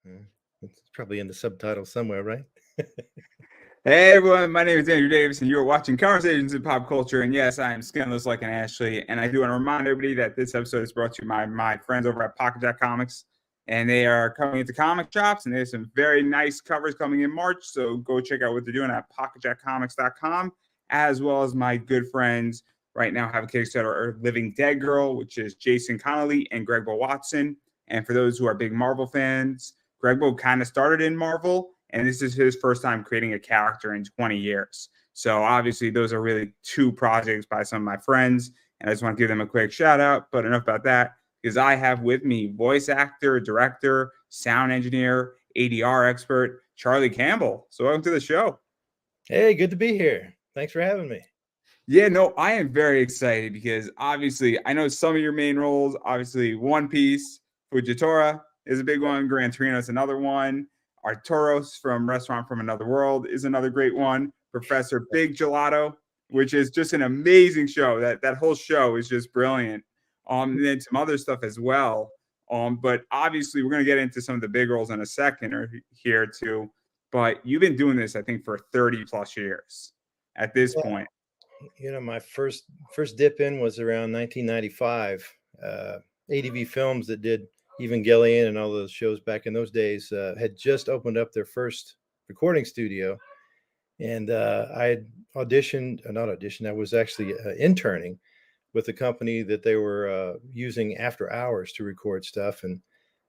Uh, it's probably in the subtitle somewhere, right? Hey everyone, my name is Andrew Davis, and you are watching Conversations in Pop Culture. And yes, I am skinless like an Ashley. And I do want to remind everybody that this episode is brought to you by my friends over at Pocket Jack Comics. And they are coming into comic shops, and there's some very nice covers coming in March. So go check out what they're doing at pocketjackcomics.com, as well as my good friends right now have a Kickstarter, Living Dead Girl, which is Jason Connolly and Greg Bo Watson. And for those who are big Marvel fans, Greg Bo kind of started in Marvel, and this is his first time creating a character in 20 years. So obviously, those are really two projects by some of my friends, and I just want to give them a quick shout out. But enough about that, because I have with me voice actor, director, sound engineer, ADR expert, Charlie Campbell. So welcome to the show. Hey, good to be here. Thanks for having me. Yeah, no, I am very excited because obviously I know some of your main roles. Obviously, One Piece, Fujitora is a big one. Gran Torino is another one. Arturos from Restaurant from Another World is another great one. Professor Big Gelato, which is just an amazing show. That whole show is just brilliant. And then some other stuff as well. But obviously we're gonna get into some of the big roles in a second or here too. But you've been doing this, I think, for 30 plus years at this point. My first dip in was around 1995. ADV Films that did Evangelion and all those shows back in those days had just opened up their first recording studio, and I had auditioned, not auditioned. I was actually interning with a company that they were using after hours to record stuff, and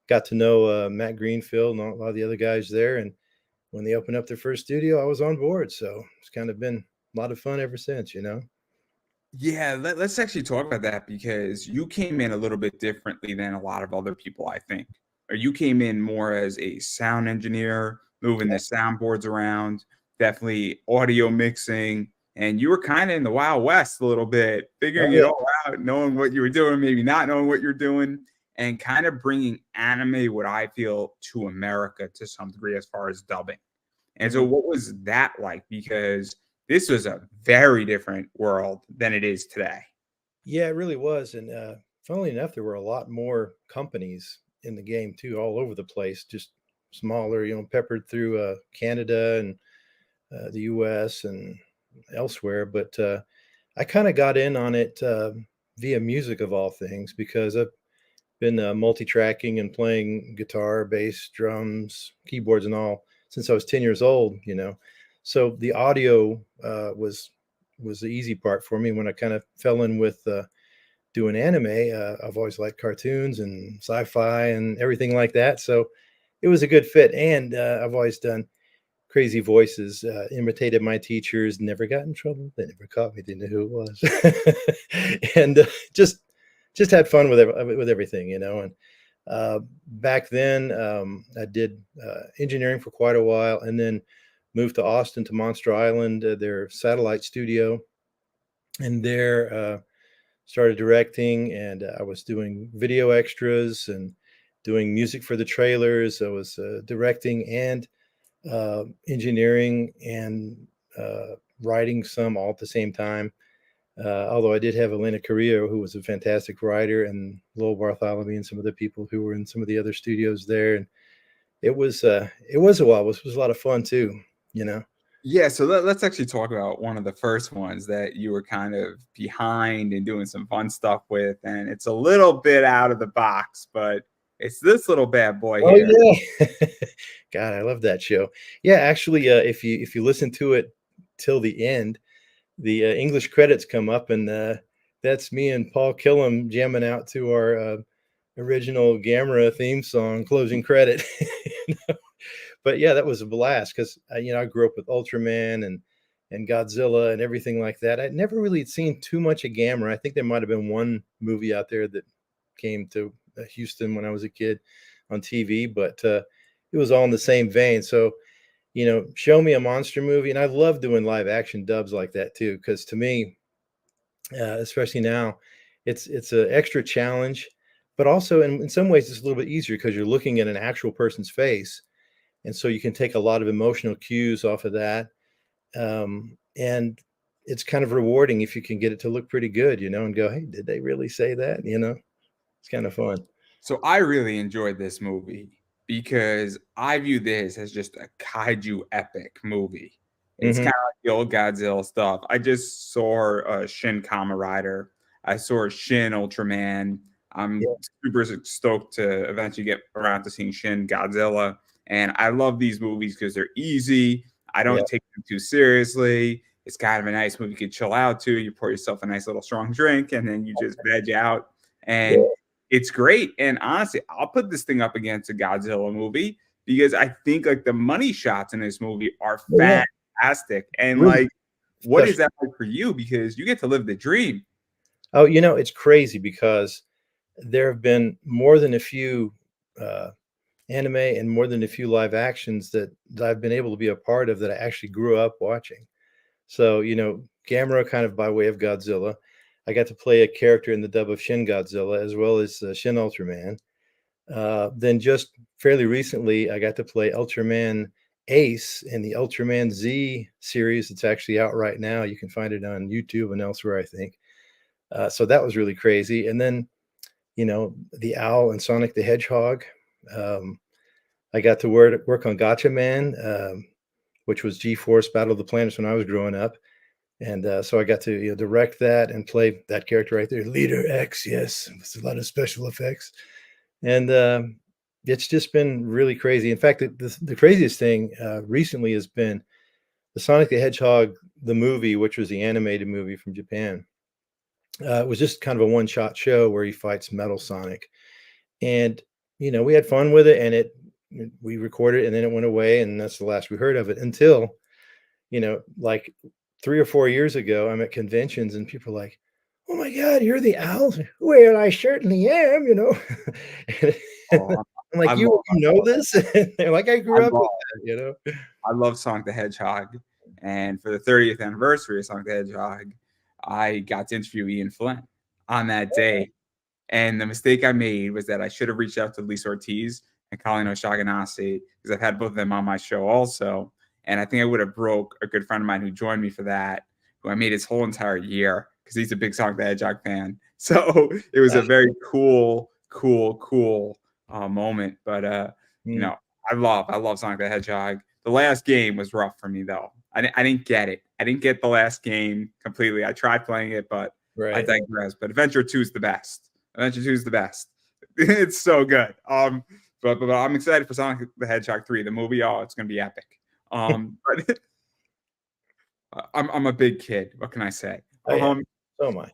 got to know Matt Greenfield and a lot of the other guys there. And when they opened up their first studio, I was on board. So it's kind of been a lot of fun ever since. Yeah, let's actually talk about that because you came in a little bit differently than a lot of other people, I think. Or you came in more as a sound engineer, moving the soundboards around, definitely audio mixing, and you were kind of in the Wild West a little bit, Oh, figuring it yeah. all out, knowing what you were doing, maybe not knowing what you're doing, and kind of bringing anime, what I feel, to America to some degree as far as dubbing. And so, Mhm. what was that like? Because this was a very different world than it is today. Yeah, it really was. And funnily enough, there were a lot more companies in the game too, all over the place, just smaller, peppered through Canada and the US and elsewhere. But I kind of got in on it via music of all things, because I've been multi-tracking and playing guitar, bass, drums, keyboards, and all since I was 10 years old. So the audio was the easy part for me. When I kind of fell in with doing anime, I've always liked cartoons and sci-fi and everything like that. So it was a good fit. And I've always done crazy voices, imitated my teachers, never got in trouble. They never caught me. They knew who it was. And just had fun with everything. And back then, I did engineering for quite a while, and then moved to Austin, to Monster Island, their satellite studio, and there started directing. And I was doing video extras and doing music for the trailers. I was directing and engineering and writing some all at the same time. Although I did have Elena Carrillo, who was a fantastic writer, and Lowell Bartholomew and some of the people who were in some of the other studios there. And it was a while. It was a lot of fun too. Yeah, so let's actually talk about one of the first ones that you were kind of behind and doing some fun stuff with, and it's a little bit out of the box, but it's this little bad boy Oh here. yeah, God, I love that show. Yeah, actually, if you listen to it till the end, the English credits come up, and that's me and Paul Killam jamming out to our original Gamera theme song, closing credit. you know? But yeah, that was a blast, because I grew up with Ultraman and Godzilla and everything like that. I'd never really seen too much of Gamera. I think there might have been one movie out there that came to Houston when I was a kid on TV, but it was all in the same vein. So show me a monster movie, and I love doing live action dubs like that too, because to me, especially now, it's an extra challenge, but also in some ways it's a little bit easier because you're looking at an actual person's face, and so you can take a lot of emotional cues off of that. And it's kind of rewarding if you can get it to look pretty good, and go, hey, did they really say that? It's kind of fun. So I really enjoyed this movie. because I view this as just a kaiju epic movie. It's Mhm. kind of like the old Godzilla stuff. I just saw Shin Kamen Rider. I saw Shin Ultraman. I'm Yeah, super stoked to eventually get around to seeing Shin Godzilla. And I love these movies because they're easy. I yeah, don't take them too seriously. It's kind of a nice movie you can chill out to. You pour yourself a nice little strong drink and then you just veg out. And yeah, it's great. And honestly, I'll put this thing up against a Godzilla movie because I think like the money shots in this movie are yeah. fantastic. And Really, like, what is especially that like for you? Because you get to live the dream. oh, it's crazy because there have been more than a few, uh, anime and more than a few live actions that I've been able to be a part of that I actually grew up watching. So, Gamera kind of by way of Godzilla. I got to play a character in the dub of Shin Godzilla as well as, Shin Ultraman. Then just fairly recently, I got to play Ultraman Ace in the Ultraman Z series. It's actually out right now. You can find it on YouTube and elsewhere, I think. So that was really crazy. And then, the Owl and Sonic the Hedgehog. Um, I got to work on Gotcha Man, which was G-Force Battle of the Planets when I was growing up. And so I got to direct that and play that character right there, Leader X. Yes, with a lot of special effects. And it's just been really crazy. In fact, the craziest thing recently has been the Sonic the Hedgehog, the movie, which was the animated movie from Japan. It was just kind of a one-shot show where he fights Metal Sonic, and we had fun with it, and we recorded it, and then it went away, and that's the last we heard of it until like 3 or 4 years ago. I'm at conventions, and people are like, "Oh my God, you're the owl!" Well, I certainly am. And Oh, I'm like, I "You love, you know this?" And they're like, "I I grew up with love, that." I love Sonic the Hedgehog. And for the 30th anniversary of Sonic the Hedgehog, I got to interview Ian Flynn on that day. And the mistake I made was that I should have reached out to Lisa Ortiz and Colin O'Shaughnessy because I've had both of them on my show also. And I think I would have broke a good friend of mine who joined me for that, who I made his whole entire year because he's a big Sonic the Hedgehog fan. So it was Ah, a very cool moment. But you mm, know, I love Sonic the Hedgehog. The last game was rough for me though. I didn't get it. I didn't get the last game completely. I tried playing it, but I right. digress. But Adventure 2 is the best. Adventure 2 is the best. It's so good. But I'm excited for Sonic the Hedgehog 3, the movie. Oh, it's gonna be epic. But I'm a big kid. What can I say? Oh yeah, Um, so am I.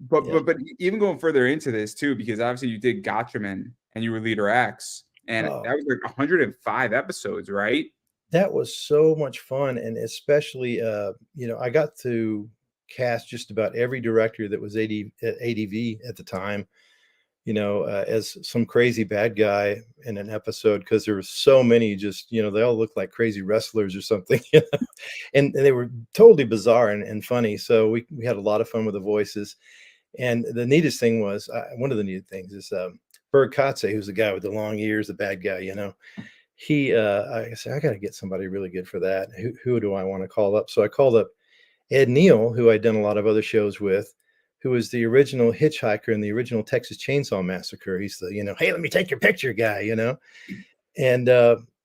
but Yeah. but but even going further into this too, because obviously you did Gotchaman and you were Leader X, and Oh, that was like 105 episodes, right? that was so much fun, and especially, I got to cast just about every director that was at ADV at the time, as some crazy bad guy in an episode because there were so many just, they all looked like crazy wrestlers or something, and they were totally bizarre and funny. So we had a lot of fun with the voices. And the neatest thing was, one of the neat things is Berg Katze, who's the guy with the long ears, the bad guy, I said, I got to get somebody really good for that. Who do I want to call up? So I called up Ed Neal, who I'd done a lot of other shows with, who was the original hitchhiker in the original Texas Chainsaw Massacre. He's the, hey, let me take your picture guy. And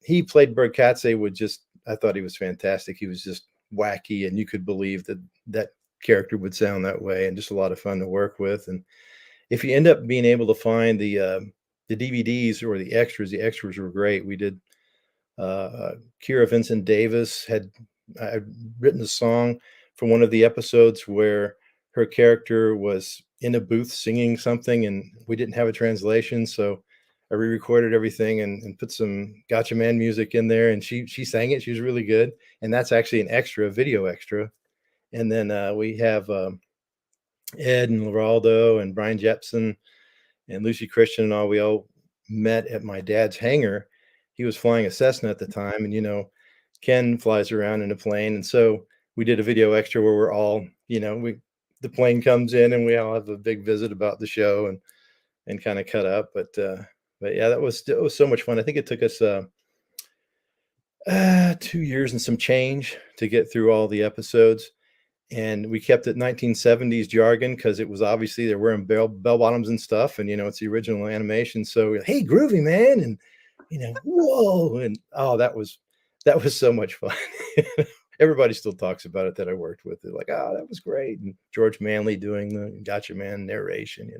he played Bert Katze with just, I thought he was fantastic. He was just wacky, and you could believe that that character would sound that way, and just a lot of fun to work with. And if you end up being able to find the DVDs or the extras were great. We did Kira Vincent Davis had written a song for one of the episodes where her character was in a booth singing something, and we didn't have a translation, so I re-recorded everything and put some Gotcha Man music in there, and she sang it. She was really good, and that's actually an extra, video extra. And then we have Ed and Geraldo and Brian Jepson and Lucy Christian and all. We all met at my dad's hangar. He was flying a Cessna at the time, and Ken flies around in a plane, and so we did a video extra where we're all, we the plane comes in and we all have a big visit about the show and kind of cut up. But yeah, that was so much fun. I think it took us 2 years and some change to get through all the episodes. and we kept it 1970s jargon because it was obviously they're wearing bell bottoms and stuff, and it's the original animation. So hey, groovy man, and whoa, and oh, that was so much fun. Everybody still talks about it that I worked with. They're like, oh, that was great, and George Manley doing the Gotcha Man narration.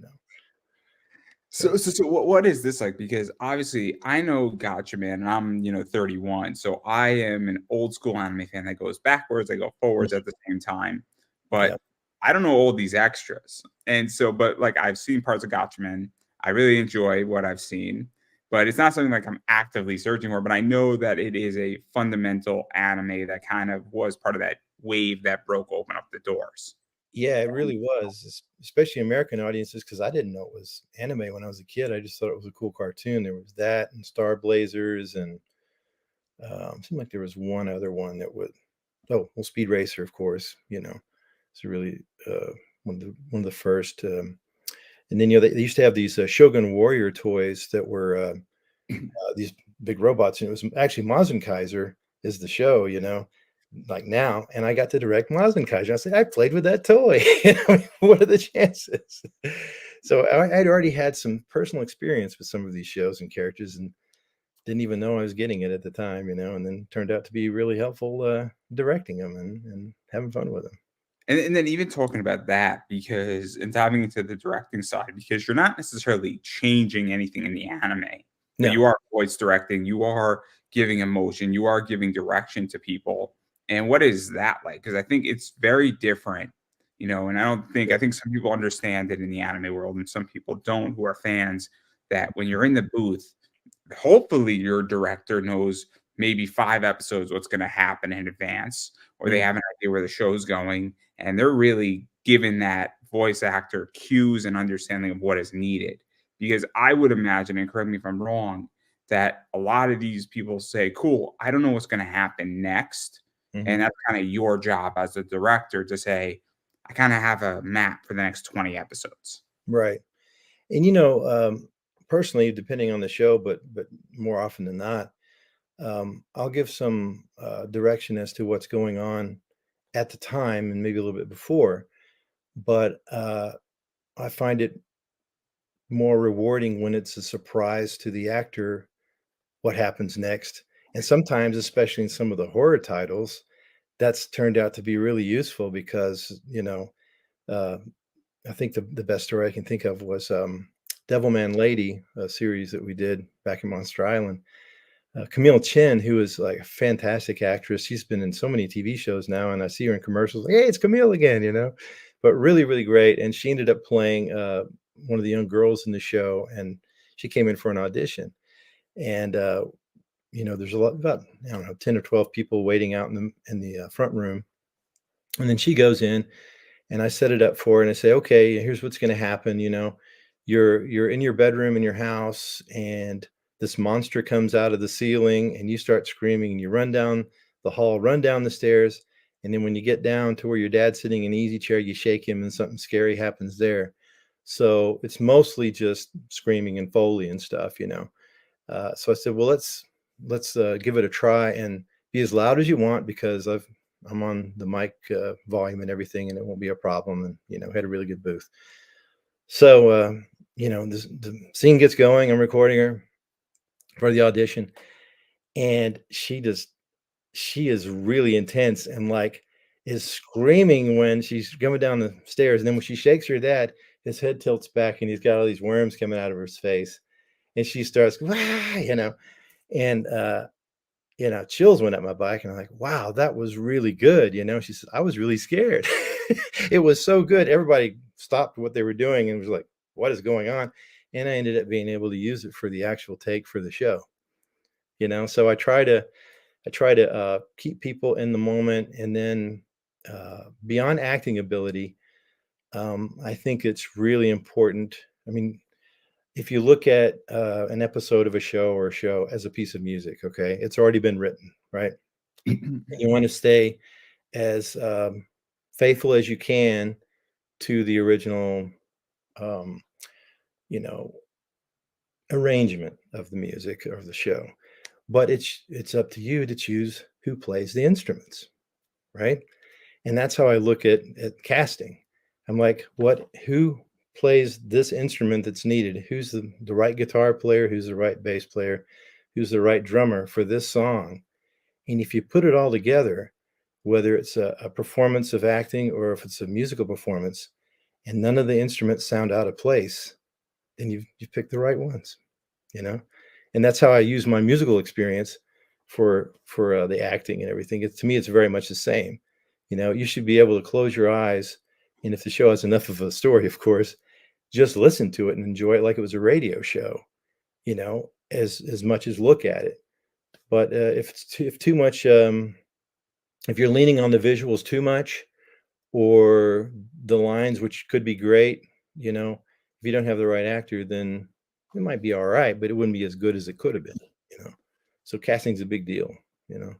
So So what is this like? Because obviously I know Gotcha Man, and I'm 31, so I am an old school anime fan that goes backwards, I go forwards at the same time. yeah, But I don't know all these extras, and so but like I've seen parts of Gotcha Man. I really enjoy what I've seen, but it's not something like I'm actively searching for. But I know that it is a fundamental anime that kind of was part of that wave that broke open up the doors. yeah, it really was, especially American audiences, because I didn't know it was anime when I was a kid. I just thought it was a cool cartoon. There was that and Star Blazers, and seemed like there was one other one that would. Oh, well, Speed Racer, of course. It's really one of the first. And then they used to have these Shogun Warrior toys that were these big robots, and it was actually Mazen Kaiser is the show. Like now, and I got to direct Mazen Kaiser. I said, I played with that toy. What are the chances? So I'd already had some personal experience with some of these shows and characters, and didn't even know I was getting it at the time, and then turned out to be really helpful directing them and having fun with them. And then even talking about that, because and diving into the directing side, because you're not necessarily changing anything in the anime, but No. you are voice directing, you are giving emotion, you are giving direction to people. And what is that like? Because I think it's very different, and I think some people understand it in the anime world and some people don't who are fans that when you're in the booth, hopefully your director knows maybe 5 episodes what's going to happen in advance, or they Mm, have an idea where the show's going, and they're really giving that voice actor cues and understanding of what is needed. Because I would imagine, and correct me if I'm wrong, that a lot of these people say, cool, I don't know what's going to happen next, and mhm. that's kind of your job as a director to say, I kind of have a map for the next 20 episodes. Right. And personally, depending on the show, but more often than not, I'll give some direction as to what's going on at the time and maybe a little bit before. But I find it more rewarding when it's a surprise to the actor what happens next. And sometimes, especially in some of the horror titles, that's turned out to be really useful because, uh, I think the best story I can think of was Devilman Lady, a series that we did back in Monster Island. Camille Chen, who is like a fantastic actress, she's been in so many TV shows now, and I see her in commercials. Like, hey, it's Camille again. But really, really great. And she ended up playing one of the young girls in the show, and she came in for an audition. And there's about I don't know 10 or 12 people waiting out in the front room, and then she goes in, and I set it up for her, and I say, okay, here's what's going to happen. You're in your bedroom in your house, and this monster comes out of the ceiling, and you start screaming, and you run down the hall, run down the stairs, and then when you get down to where your dad's sitting in an easy chair, you shake him, and something scary happens there. So it's mostly just screaming and Foley and stuff. So I said, well, let's give it a try and be as loud as you want because I'm on the mic volume and everything, and it won't be a problem. And had a really good booth. So the scene gets going. I'm recording her for the audition, and she is really intense and like is screaming when she's coming down the stairs, and then when she shakes her dad, his head tilts back, and he's got all these worms coming out of his face, and she starts, and chills went up my back, and I'm like, wow, that was really good. She said, I was really scared. It was so good. Everybody stopped what they were doing and was like, what is going on? And I ended up being able to use it for the actual take for the show. So I try to keep people in the moment, and then beyond acting ability, I think it's really important. I mean, if you look at an episode of a show or a show as a piece of music, okay, it's already been written, right? And you want to stay as faithful as you can to the original, um, you know, arrangement of the music of the show. But it's up to you to choose who plays the instruments, right? And that's how I look at casting. I'm like, who plays this instrument that's needed? Who's the right guitar player? Who's the right bass player? Who's the right drummer for this song? And if you put it all together, whether it's a performance of acting or if it's a musical performance, and none of the instruments sound out of place, then you've picked the right ones, you know? And that's how I use my musical experience for the acting and everything. To me, it's very much the same. You know, you should be able to close your eyes, and if the show has enough of a story, of course, just listen to it and enjoy it like it was a radio show, you know, as much as look at it. But if too much, if you're leaning on the visuals too much, or the lines, which could be great, you know, if you don't have the right actor, then it might be all right, but it wouldn't be as good as it could have been, you know. So casting's a big deal, you know.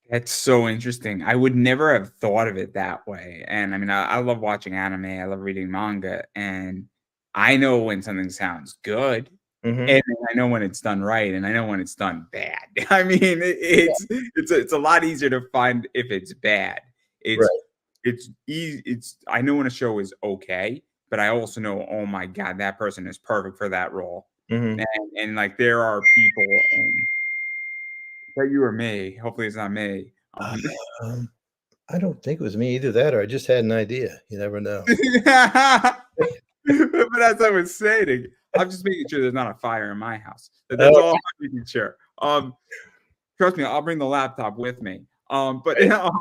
That's so interesting. I would never have thought of it that way. And I mean, I love watching anime. I love reading manga, and I know when something sounds good, Hmm. and then I know when it's done right, and I know when it's done bad. I mean, Yeah. it's a lot easier to find if it's bad. It's Right. it's easy. It's I know when a show is okay, but I also know, oh my god, that person is perfect for that role. Hmm. And like there are people, that you or me. Hopefully, it's not me. Um, I don't think it was me, either that or I just had an idea. You never know. But as I was saying, I'm just making sure there's not a fire in my house. That's Oh, all I'm making sure. Trust me, I'll bring the laptop with me. But right.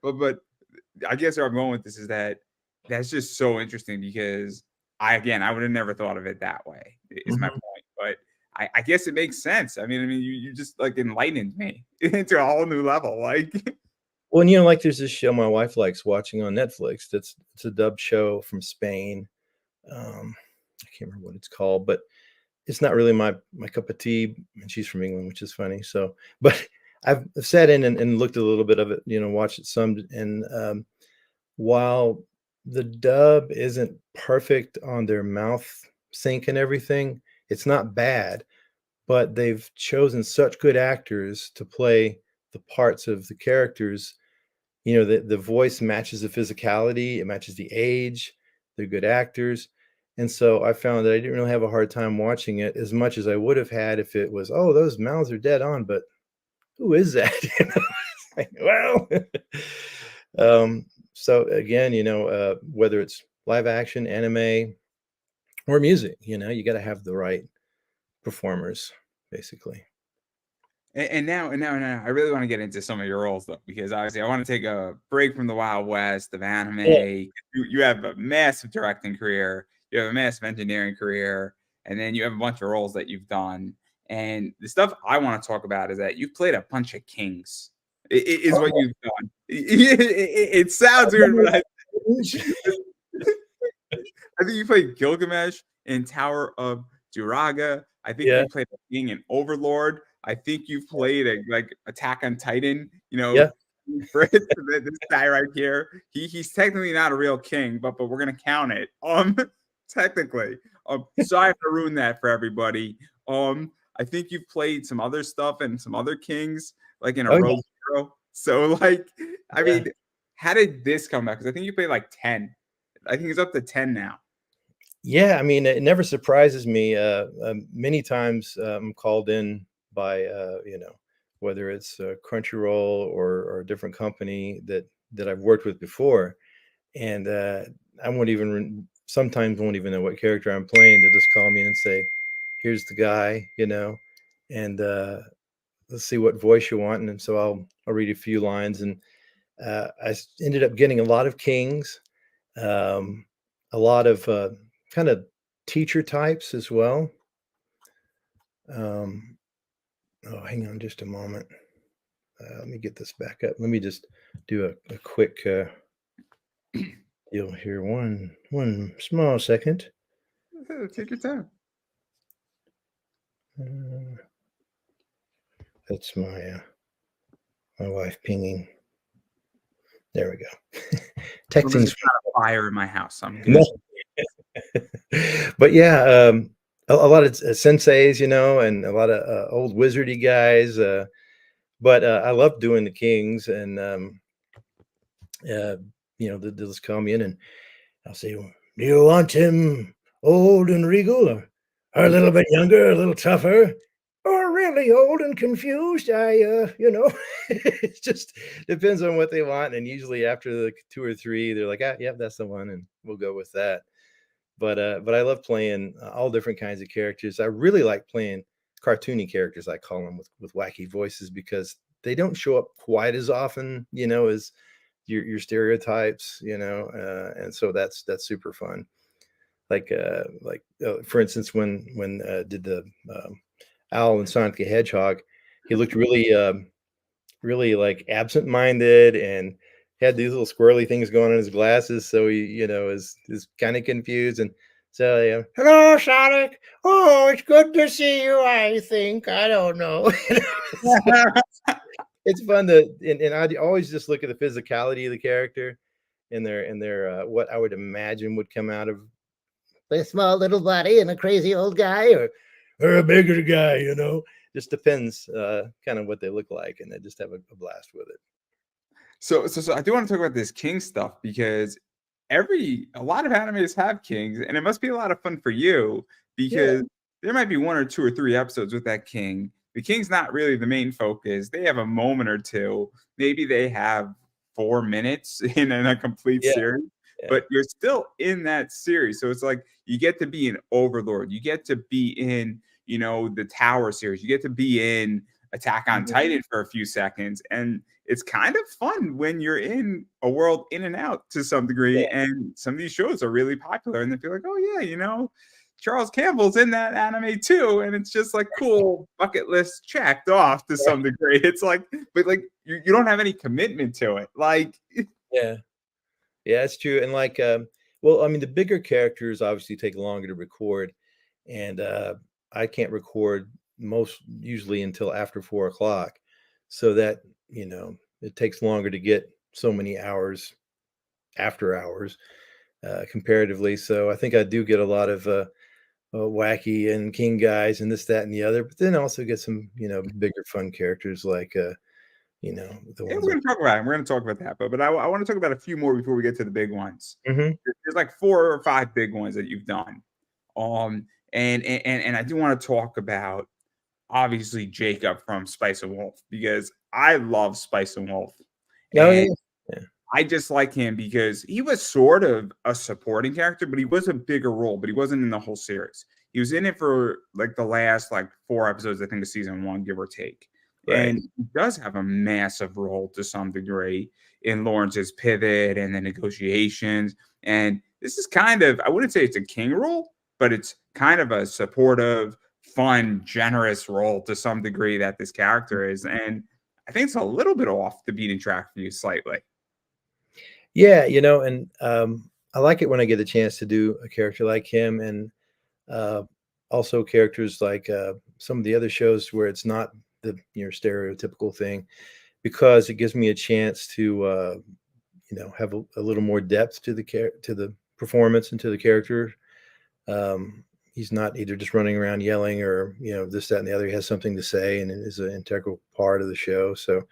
but I guess where I'm going with this is that that's just so interesting because I would have never thought of it that way. Is my Mhm. point, but I guess it makes sense. I mean, you just like enlightened me into a whole new level. Like, Well, and, you know, like there's this show my wife likes watching on Netflix. It's a dubbed show from Spain. I can't remember what it's called, but it's not really my cup of tea. And she's from England, which is funny. So, but I've sat in and looked a little bit of it, you know, watched it some. And while the dub isn't perfect on their mouth sync and everything, it's not bad. But they've chosen such good actors to play the parts of the characters. You know, the voice matches the physicality, it matches the age, they're good actors, and so I found that I didn't really have a hard time watching it as much as I would have had if it was, "Oh, those mouths are dead on, but who is that?" You know? It's like, well, so again, you know, whether it's live action, anime, or music, you know, you gotta have the right performers, basically. and now, I really want to get into some of your roles though, because obviously I want to take a break from the Wild West of anime. Yeah. You have a massive directing career, you have a massive engineering career, and then you have a bunch of roles that you've done. And the stuff I want to talk about is that you've played a bunch of kings. Is what Oh, you've done. It sounds weird, but I think you played Gilgamesh in Tower of Duraga. I think yeah, you played a king in Overlord. I think you've played a like Attack on Titan. yeah. For this guy right here, he's technically not a real king, but we're gonna count it. Technically. So I have to ruin that for everybody. I think you've played some other stuff and some other kings, like in a Oh, yeah, Rogue Hero. So like, I yeah. mean, how did this come back? Because I think you played like 10. I think it's up to 10 now. Yeah, I mean, it never surprises me. Many times I'm called in by, you know, whether it's Crunchyroll or a different company that I've worked with before, and I won't even sometimes won't even know what character I'm playing. They'll just call me in and say, "Here's the guy," you know, and let's see what voice you want, and then so I'll read a few lines, and ended up getting a lot of kings, um, a lot of kind of teacher types as well. Um, oh, hang on just a moment. Let me get this back up. Let me just do a quick deal here. One small second. Take your time. Uh, that's my wife pinging. There we go. Well, there's Texting's not a fire in my house. I'm no, good. but yeah, a lot of senseis, you know, and a lot of old wizardy guys. But I love doing the kings, and uh, they'll just come in and I'll say, "Well, do you want him old and regal, or a little bit younger, a little tougher, or really old and confused?" It just depends on what they want. And usually after the two or three, they're like, "Ah, yep, that's the one," and we'll go with that. But I love playing all different kinds of characters. I really like playing cartoony characters, I call them, with wacky voices, because they don't show up quite as often, as your stereotypes, and so that's super fun. For instance, when did the owl and Sonic the Hedgehog, he looked really like absent-minded and had these little squirrely things going on in his glasses, so he, is kind of confused. And so, "Hello, Sonic. Oh, it's good to see you. I think, I don't know." It's fun and I always just look at the physicality of the character and their what I would imagine would come out of a small little body and a crazy old guy, or a bigger guy. Just depends kind of what they look like, and I just have a blast with it. So I do want to talk about this king stuff because a lot of animes have kings, and it must be a lot of fun for you Yeah, because there might be one or two or three episodes with that king. The king's not really the main focus. They have a moment or two. Maybe they have 4 minutes in a complete yeah, series, yeah. but you're still in that series. So it's like you get to be in Overlord, you get to be in, the Tower series, you get to be in Attack on Mhm. Titan for a few seconds, and it's kind of fun when you're in a world in and out to some degree. Yeah, And some of these shows are really popular, and they feel like, oh yeah, Charles Campbell's in that anime too, and it's just like cool bucket list checked off to some degree. It's like, but like you don't have any commitment to it. Like, yeah, yeah, it's true. And well, I mean, the bigger characters obviously take longer to record, and I can't record most usually until after 4 o'clock, so that it takes longer to get so many hours after hours comparatively. So I think I do get a lot of wacky and king guys and this, that, and the other, but then also get some bigger fun characters like the yeah, ones we're that. gonna talk about it. We're gonna talk about that, but I want to talk about a few more before we get to the big ones. Mhm. There's like 4 or 5 big ones that you've done. And I do want to talk about obviously Jacob from Spice and Wolf because I love Spice and Wolf. Oh And yeah, yeah, I just like him because he was sort of a supporting character, but he was a bigger role, but he wasn't in the whole series. He was in it for like the last like 4 episodes, I think, of season one, give or take. right. And he does have a massive role to some degree in Lawrence's pivot and the negotiations. And this is kind of, I wouldn't say it's a king role, but it's kind of a supportive, fun, generous role to some degree that this character is. And I think it's a little bit off the beating track for you slightly. Yeah, and I like it when I get a chance to do a character like him, and uh, also characters like some of the other shows where it's not the stereotypical thing, because it gives me a chance to have a little more depth to the performance and to the character. He's not either just running around yelling or this, that, and the other. He has something to say and it is an integral part of the show. So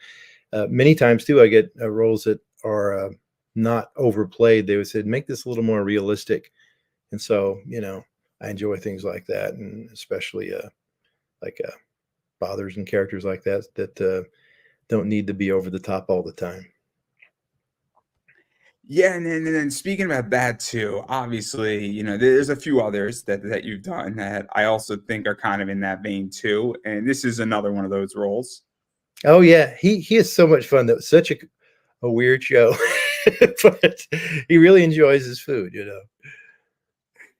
many times too, I get roles that are not overplayed. They would say, make this a little more realistic, and so I enjoy things like that, and especially like fathers and characters like that don't need to be over the top all the time. Yeah, and then speaking about that too, obviously, there's a few others that you've done that I also think are kind of in that vein too. And this is another one of those roles. Oh yeah, he is so much fun. That was such a weird show, but he really enjoys his food.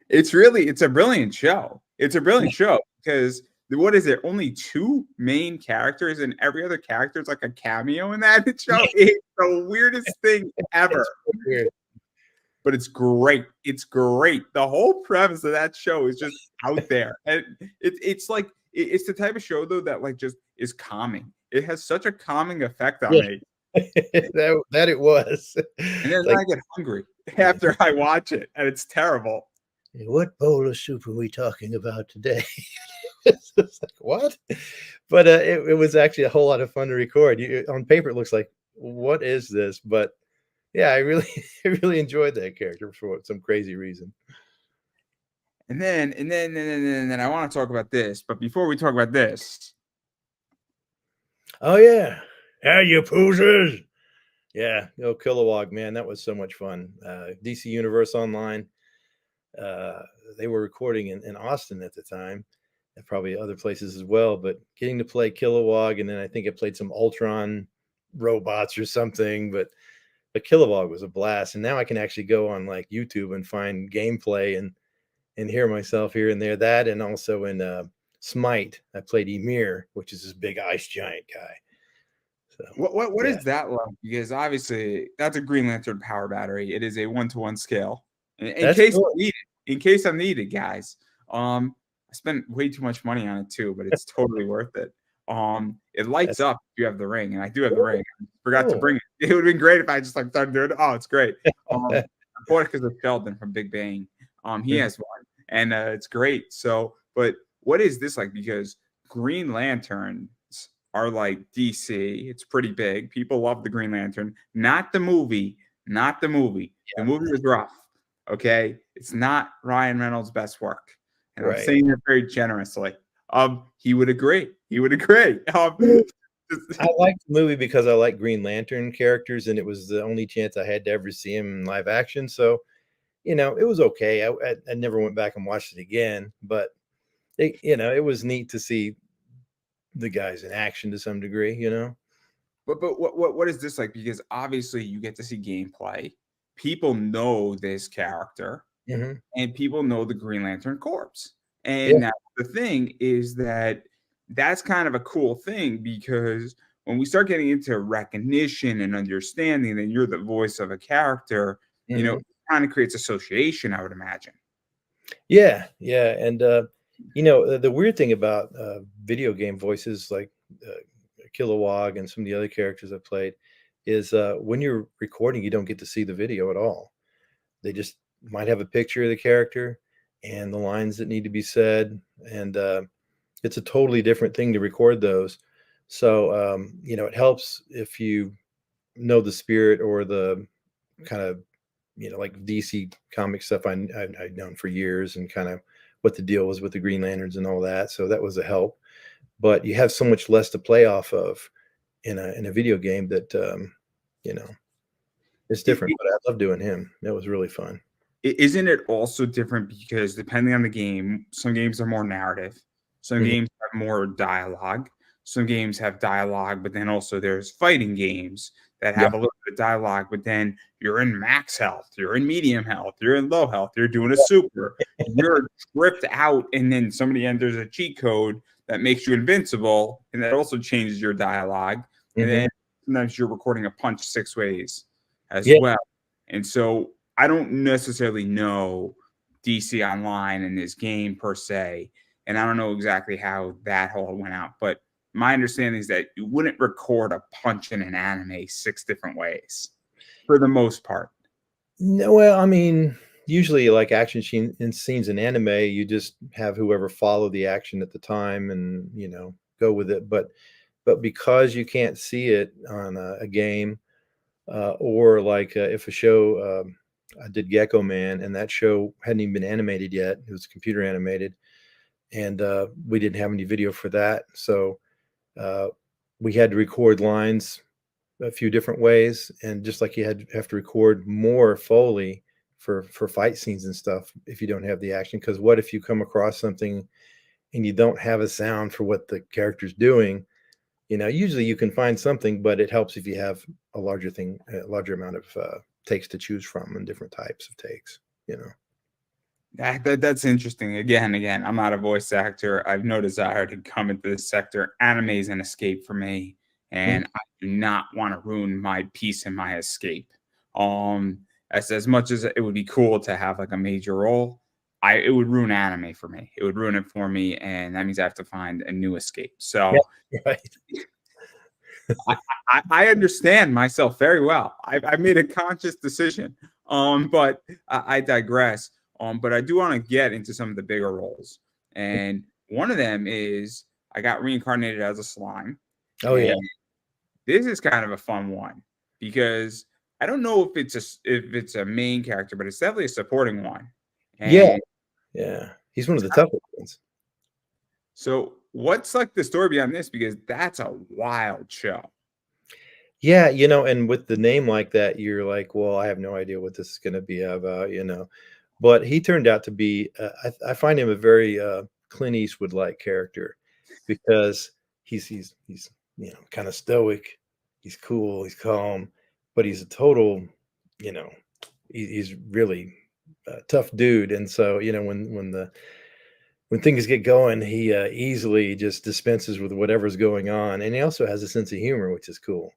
It's a brilliant show. It's a brilliant show because what is it? Only two main characters, and every other character is like a cameo in that show. It's the weirdest thing ever. It's so weird. But it's great. It's great. The whole premise of that show is just out there, and it's like it's the type of show though that like just is calming. It has such a calming effect on Yeah, me, that it was. and then Like, I get hungry yeah. after I watch it, and it's terrible. What bowl of soup are we talking about today? It's like, what? But it was actually a whole lot of fun to record. On paper, it looks like, what is this? But Yeah, I really I really enjoyed that character for some crazy reason. And then I want to talk about this, but before we talk about this, Oh yeah. How you poosers? Yeah, Kilowog, man, that was so much fun. DC Universe Online. Uh, they were recording in Austin at the time, and probably other places as well. But getting to play Kilowog, and then I think I played some Ultron robots or something. But Kilowog was a blast, and now I can actually go on like YouTube and find gameplay and hear myself here and there. That and also in Smite, I played Ymir, which is this big ice giant guy. So what yeah, is that like? Because obviously that's a Green Lantern power battery. It is a 1-to-1 scale. In that's case cool. I need it, in case I'm needed, guys. I spent way too much money on it too, but it's totally worth it. It lights That's up if you have the ring, and I do have the cool. ring. I forgot to Cool. bring it. It would have been great if I just like started doing it. Oh, it's great. I bought it because of Sheldon from Big Bang. He has one, and it's great. So, but what is this like? Because Green Lanterns are like DC. It's pretty big. People love the Green Lantern. Not the movie. Not the movie. The movie was rough. Okay. It's not Ryan Reynolds' best work. And I'm Right. saying that very generously. He would agree. He would agree. I liked the movie because I like Green Lantern characters, and it was the only chance I had to ever see him in live action. So, it was okay. I never went back and watched it again, but it was neat to see the guys in action to some degree. But what is this like? Because obviously you get to see gameplay. People know this character, Hmm. and people know the Green Lantern Corps. Yeah. And now the thing is that that's kind of a cool thing because when we start getting into recognition and understanding that you're the voice of a character, Hmm. it kind of creates association, I would imagine. Yeah. Yeah. And, the weird thing about video game voices like uh, Kilowog and some of the other characters I played is when you're recording, you don't get to see the video at all. They just might have a picture of the character and the lines that need to be said, and it's a totally different thing to record those. So it helps if you know the spirit or the kind of like DC comic stuff I've known for years, and kind of what the deal was with the Green Lanterns and all that. So that was a help. But you have so much less to play off of in a video game that you know it's different. It, But I love doing him. That was really fun. Isn't it also different because depending on the game, some games are more narrative, some Mhm. games have more dialogue, some games have dialogue, but then also there's fighting games that Yeah. have a little bit of dialogue, but then you're in max health, you're in medium health, you're in low health, you're doing a super, you're tripped out, and then somebody enters a cheat code that makes you invincible, and that also changes your dialogue. And Mhm. then sometimes you're recording a punch 6 ways as Yeah. well. And so I don't necessarily know DC Online and this game per se, and I don't know exactly how that all went out. But my understanding is that you wouldn't record a punch in an anime 6 different ways, for the most part. No, well, I mean, usually like action scenes in anime, you just have whoever follow the action at the time and go with it. But because you can't see it on a game, or like if a show, I did Gecko Man, and that show hadn't even been animated yet. It was computer animated, and we didn't have any video for that, so uh, we had to record lines a few different ways, and just like you have to record more Foley for fight scenes and stuff if you don't have the action. Because what if you come across something and you don't have a sound for what the character's doing? Usually you can find something, but it helps if you have a larger amount of takes to choose from, and different types of takes. You know. That's interesting. Again, I'm not a voice actor. I've no desire to come into this sector. Anime is an escape for me, Mhm. and I do not want to ruin my peace and my escape. Um, as much as it would be cool to have like a major role, it would ruin anime for me. It would ruin it for me, and that means I have to find a new escape. Yeah. So Right. I, I understand myself very well. I made a conscious decision. But I digress. But I do want to get into some of the bigger roles. And one of them is I got reincarnated as a slime. Oh yeah. And this is kind of a fun one because I don't know if it's a main character, but it's definitely a supporting one. Yeah, And yeah. He's one of the toughest ones. so, what's like the story behind this? Because that's a wild show. Yeah, and with the name like that, you're like, "Well, I have no idea what this is gonna be about." But he turned out to be, I find him a very, Clint Eastwood-like character because he's, kinda stoic, he's cool, he's calm, but he's a total, you know, he's really a tough dude, and so, when things get going, he, easily just dispenses with whatever's going on, and he also has a sense of humor, which is cool,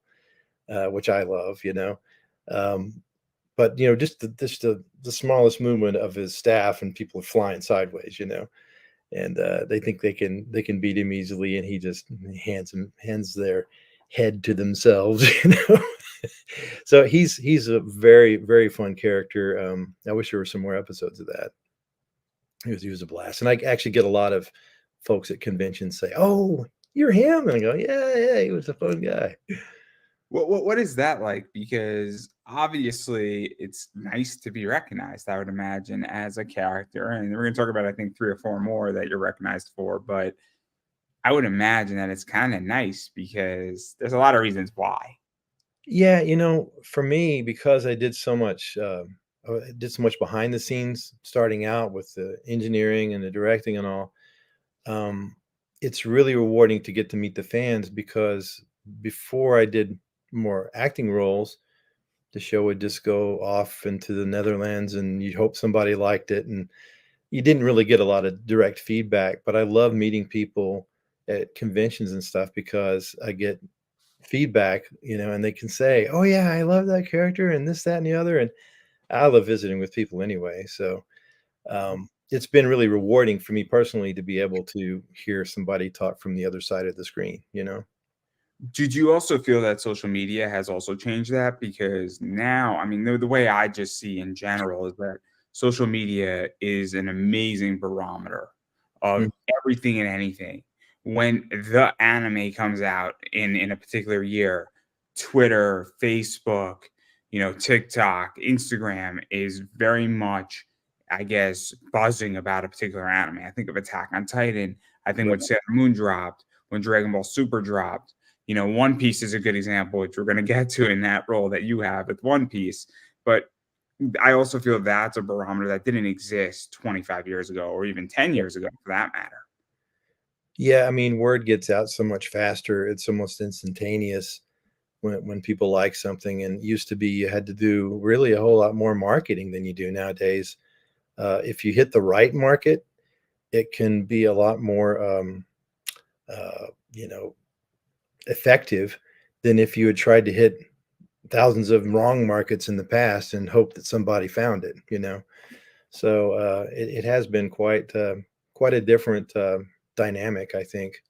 which I love. Um, but just the smallest movement of his staff and people are flying sideways, and they think they can beat him easily, and he just hands their head to themselves. So he's a very very fun character. I wish there were some more episodes of that. He was a blast, and I actually get a lot of folks at conventions say, "Oh, you're him," and I go, "Yeah, yeah, he was a fun guy." What is that like? Because obviously it's nice to be recognized, I would imagine, as a character. And we're gonna talk about I think 3 or 4 more that you're recognized for, but I would imagine that it's kind of nice because there's a lot of reasons why. Yeah, for me, because I did so much behind the scenes, starting out with the engineering and the directing and all. Um, it's really rewarding to get to meet the fans because before I did more acting roles, the show would just go off into the Netherlands, and you'd hope somebody liked it, and you didn't really get a lot of direct feedback. But I love meeting people at conventions and stuff because I get feedback, and they can say, "Oh yeah, I love that character and this, that, and the other." And I love visiting with people anyway. So it's been really rewarding for me personally to be able to hear somebody talk from the other side of the screen. Did you also feel that social media has also changed that? Because now, I mean, the way I just see in general is that social media is an amazing barometer of Mm. everything and anything. When the anime comes out in a particular year, Twitter, Facebook, TikTok, Instagram is very much, I guess, buzzing about a particular anime. I think of Attack on Titan. I think when Right. Sailor Moon dropped, when Dragon Ball Super dropped. One Piece is a good example, which we're going to get to in that role that you have with One Piece. But I also feel that's a barometer that didn't exist 25 years ago or even 10 years ago for that matter. Yeah, I mean, word gets out so much faster. It's almost instantaneous when people like something. And it used to be you had to do really a whole lot more marketing than you do nowadays. If you hit the right market, it can be a lot more, uh, you know, effective than if you had tried to hit thousands of wrong markets in the past and hope that somebody found it. So it has been quite a different dynamic, I think,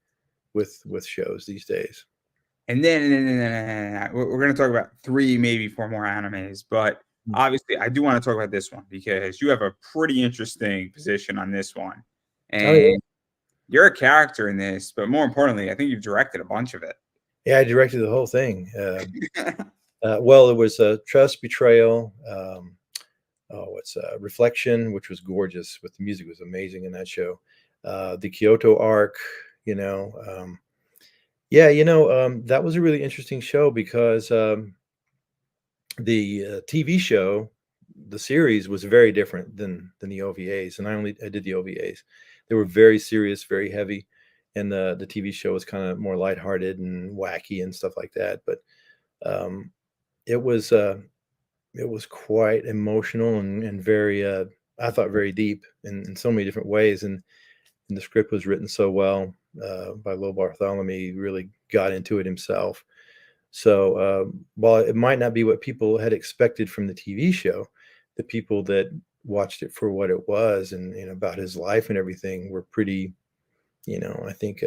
with shows these days. And then we're going to talk about 3, maybe 4 more animes. But Mm. obviously, I do want to talk about this one because you have a pretty interesting position on this one. Oh yeah, And you're a character in this, but more importantly, I think you've directed a bunch of it. yeah. I directed the whole thing. Well, it was Trust, Betrayal. It's Reflection, which was gorgeous. With the music was amazing in that show. The Kyoto arc. You know. Yeah, that was a really interesting show because the TV show, the series was very different than the OVAs, and I did the OVAs. They were very serious, very heavy, and the TV show was kind of more lighthearted and wacky and stuff like that. But um, it was it was quite emotional and very I thought very deep in so many different ways, and the script was written so well by Lo Bartholomew. He really got into it himself. So while it might not be what people had expected from the TV show, the people that watched it for what it was and about his life and everything were pretty, I think,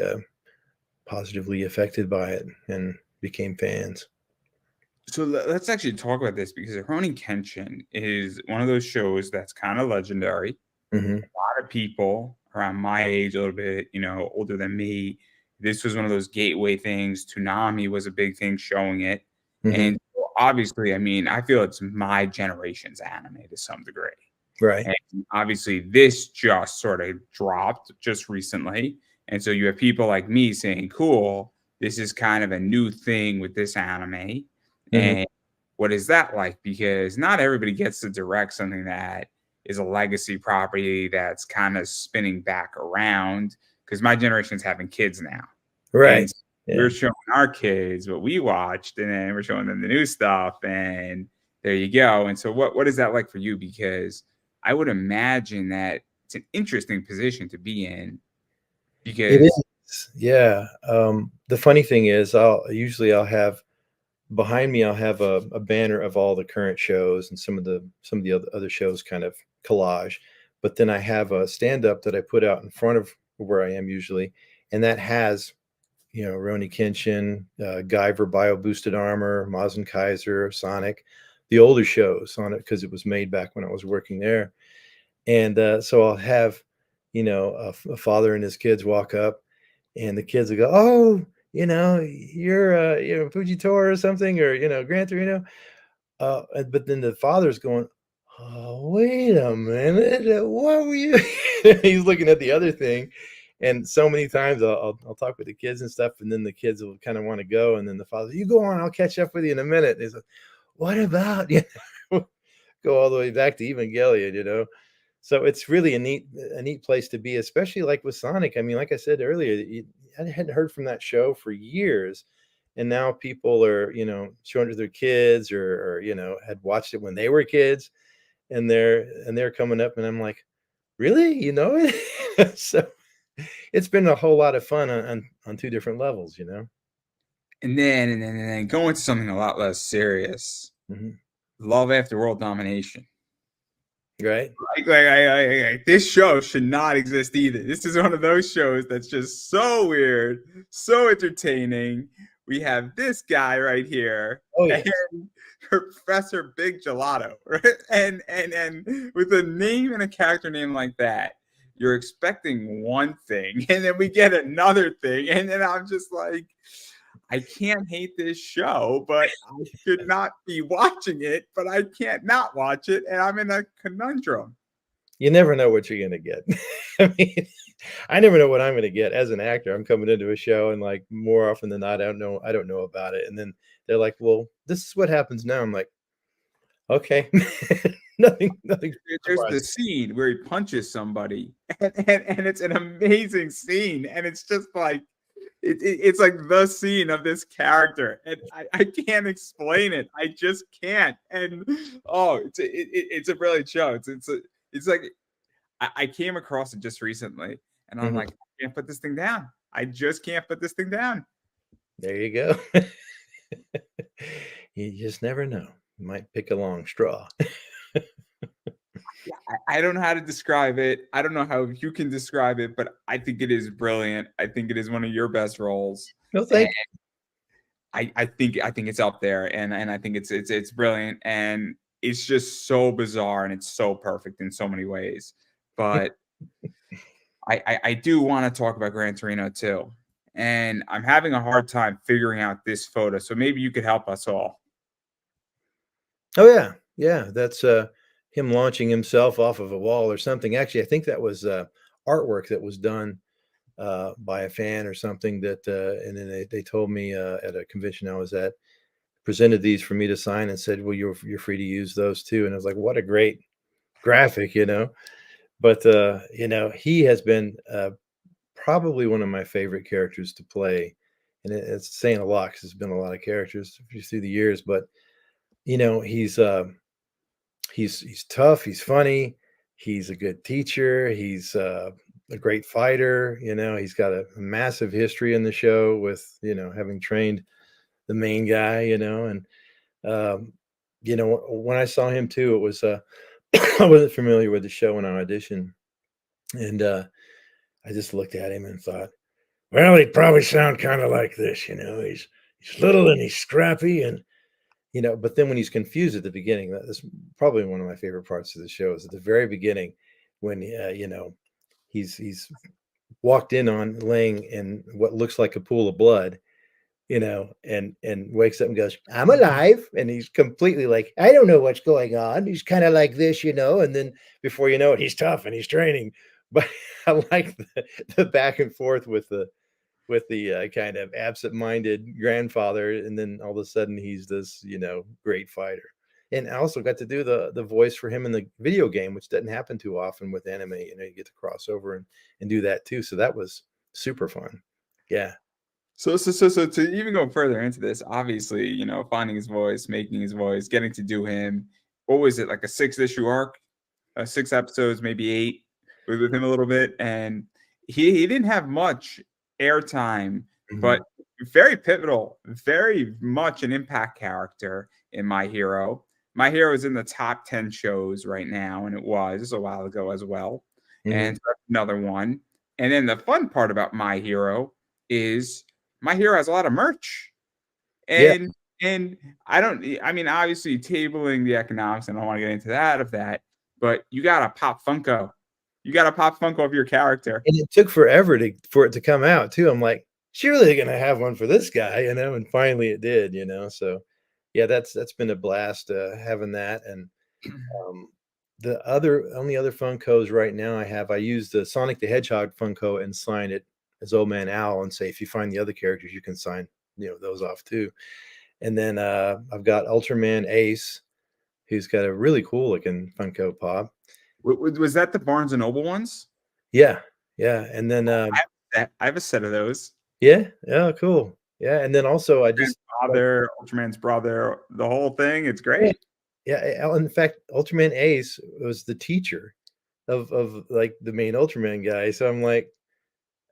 positively affected by it and became fans. So let's actually talk about this because Rurouni Kenshin is one of those shows that's kind of legendary. Hmm. A lot of people around my age, a little bit, older than me, this was one of those gateway things. Toonami was a big thing showing it. Hmm. And obviously, I mean, I feel it's my generation's anime to some degree. Right. And obviously, this just sort of dropped just recently. And so you have people like me saying, cool, this is kind of a new thing with this anime. Mhm. And what is that like? Because not everybody gets to direct something that is a legacy property that's kind of spinning back around. Because my generation's having kids now. And Right. we're Yeah. showing our kids what we watched, and then we're showing them the new stuff. And there you go. And so what is that like for you? Because I would imagine that it's an interesting position to be in It because is. Yeah. The funny thing is I'll have behind me, I'll have a banner of all the current shows and some of the other shows kind of collage. But then I have a stand up that I put out in front of where I am usually, and that has Roni Kenshin, Guyver Bio Boosted Armor, Mazen Kaiser, Sonic, the older shows on it because it was made back when I was working there. And so I'll have a father and his kids walk up, and the kids will go, "Oh, you're Fujitora or something, or Gran Torino." But then the father's going, "Oh, wait a minute, what were you?" He's looking at the other thing, and so many times I'll talk with the kids and stuff, and then the kids will kind of want to go, and then the father, "You go on, I'll catch up with you in a minute." And he's like, "What about?" Go all the way back to Evangelion. So it's really a neat place to be, especially like with Sonic. I mean, like I said earlier, I hadn't heard from that show for years, and now people are showing it to their kids, or had watched it when they were kids, and they're coming up, and I'm like, really, so it's been a whole lot of fun on two different levels. and then going to something a lot less serious. Hmm. Love after world domination. Right. This show should not exist either. This is one of those shows that's just so weird, so entertaining. We have this guy right here, Oh and yes. Professor Big Gelato, right? And with a name and a character name like that, you're expecting one thing, and then we get another thing, and then I'm just like, I can't hate this show, but I should not be watching it, but I can't not watch it, and I'm in a conundrum. You never know what you're gonna get. I mean, I never know what I'm gonna get as an actor. I'm coming into a show, and like more often than not, I don't know about it. And then they're like, "Well, this is what happens now." I'm like, "Okay." Nothing There's the surprising. scene where he punches somebody, and it's an amazing scene, and it's just like it's like the scene of this character, and I can't explain it. I just can't. And oh, it's a brilliant show. It's like I came across it just recently, and I'm Mhm. like, I can't put this thing down. I just can't put this thing down. There you go. You just never know. You might pick a long straw. Yeah, I don't know how to describe it. I don't know how you can describe it, but I think it is brilliant. I think it is one of your best roles. No, And thank I think it's up there, and I think it's brilliant, and it's just so bizarre, and it's so perfect in so many ways. you. But I do want to talk about Gran Torino too, and I'm having a hard time figuring out this photo. So maybe you could help us all. Oh yeah, yeah. That's him launching himself off of a wall or something. Actually, I think that was artwork that was done by a fan or something. And then they told me at a convention I was at, presented these for me to sign and said, "Well, you're free to use those too." And I was like, "What a great graphic." But he has been probably one of my favorite characters to play, and it's saying a lot because there's been a lot of characters through the years. But he's tough, he's funny, he's a good teacher, he's a great fighter. He's got a massive history in the show with having trained the main guy. And when I saw him too, it was I wasn't familiar with the show when I auditioned, and I just looked at him and thought, well, he'd probably sound kind of like this. He's little and he's scrappy, and but then when he's confused at the beginning, that's probably one of my favorite parts of the show, is at the very beginning when he's walked in on laying in what looks like a pool of blood, and wakes up and goes, "I'm alive," and he's completely like, "I don't know what's going on." He's kind of like this, and then before you know it, he's tough and he's training. But I like the back and forth with the kind of absent-minded grandfather, and then all of a sudden he's this, great fighter. And I also got to do the voice for him in the video game, which doesn't happen too often with anime. You get to cross over and do that too. So that was super fun. Yeah. So to even go further into this, obviously, finding his voice, making his voice, getting to do him. What was it, like a 6-issue arc? 6 episodes, maybe 8, with him a little bit, and he didn't have much airtime, Mhm. but very pivotal, very much an impact character in My Hero. My Hero is in the top 10 shows right now, and it was a while ago as well. And Mhm. so that's another one. And then the fun part about My Hero is My Hero has a lot of merch. Yeah. And I mean, obviously tabling the economics, and I don't want to get into that of that, but you got a pop Funko. You got a pop Funko of your character. And it took forever for it to come out too. I'm like, surely they're gonna have one for this guy, and finally it did. So yeah, that's been a blast having that. And um, the only other Funkos right now I use the Sonic the Hedgehog Funko and sign it as Old Man Owl and say if you find the other characters, you can sign those off too. And then I've got Ultraman Ace, who's got a really cool looking Funko Pop. Was that the Barnes and Noble ones? Yeah, yeah, and then I have a set of those. yeah, yeah, cool. Yeah, and then also I just Ultraman's brother, the whole thing. It's yeah, great. yeah. In fact, Ultraman Ace was the teacher of like the main Ultraman guy. So I'm like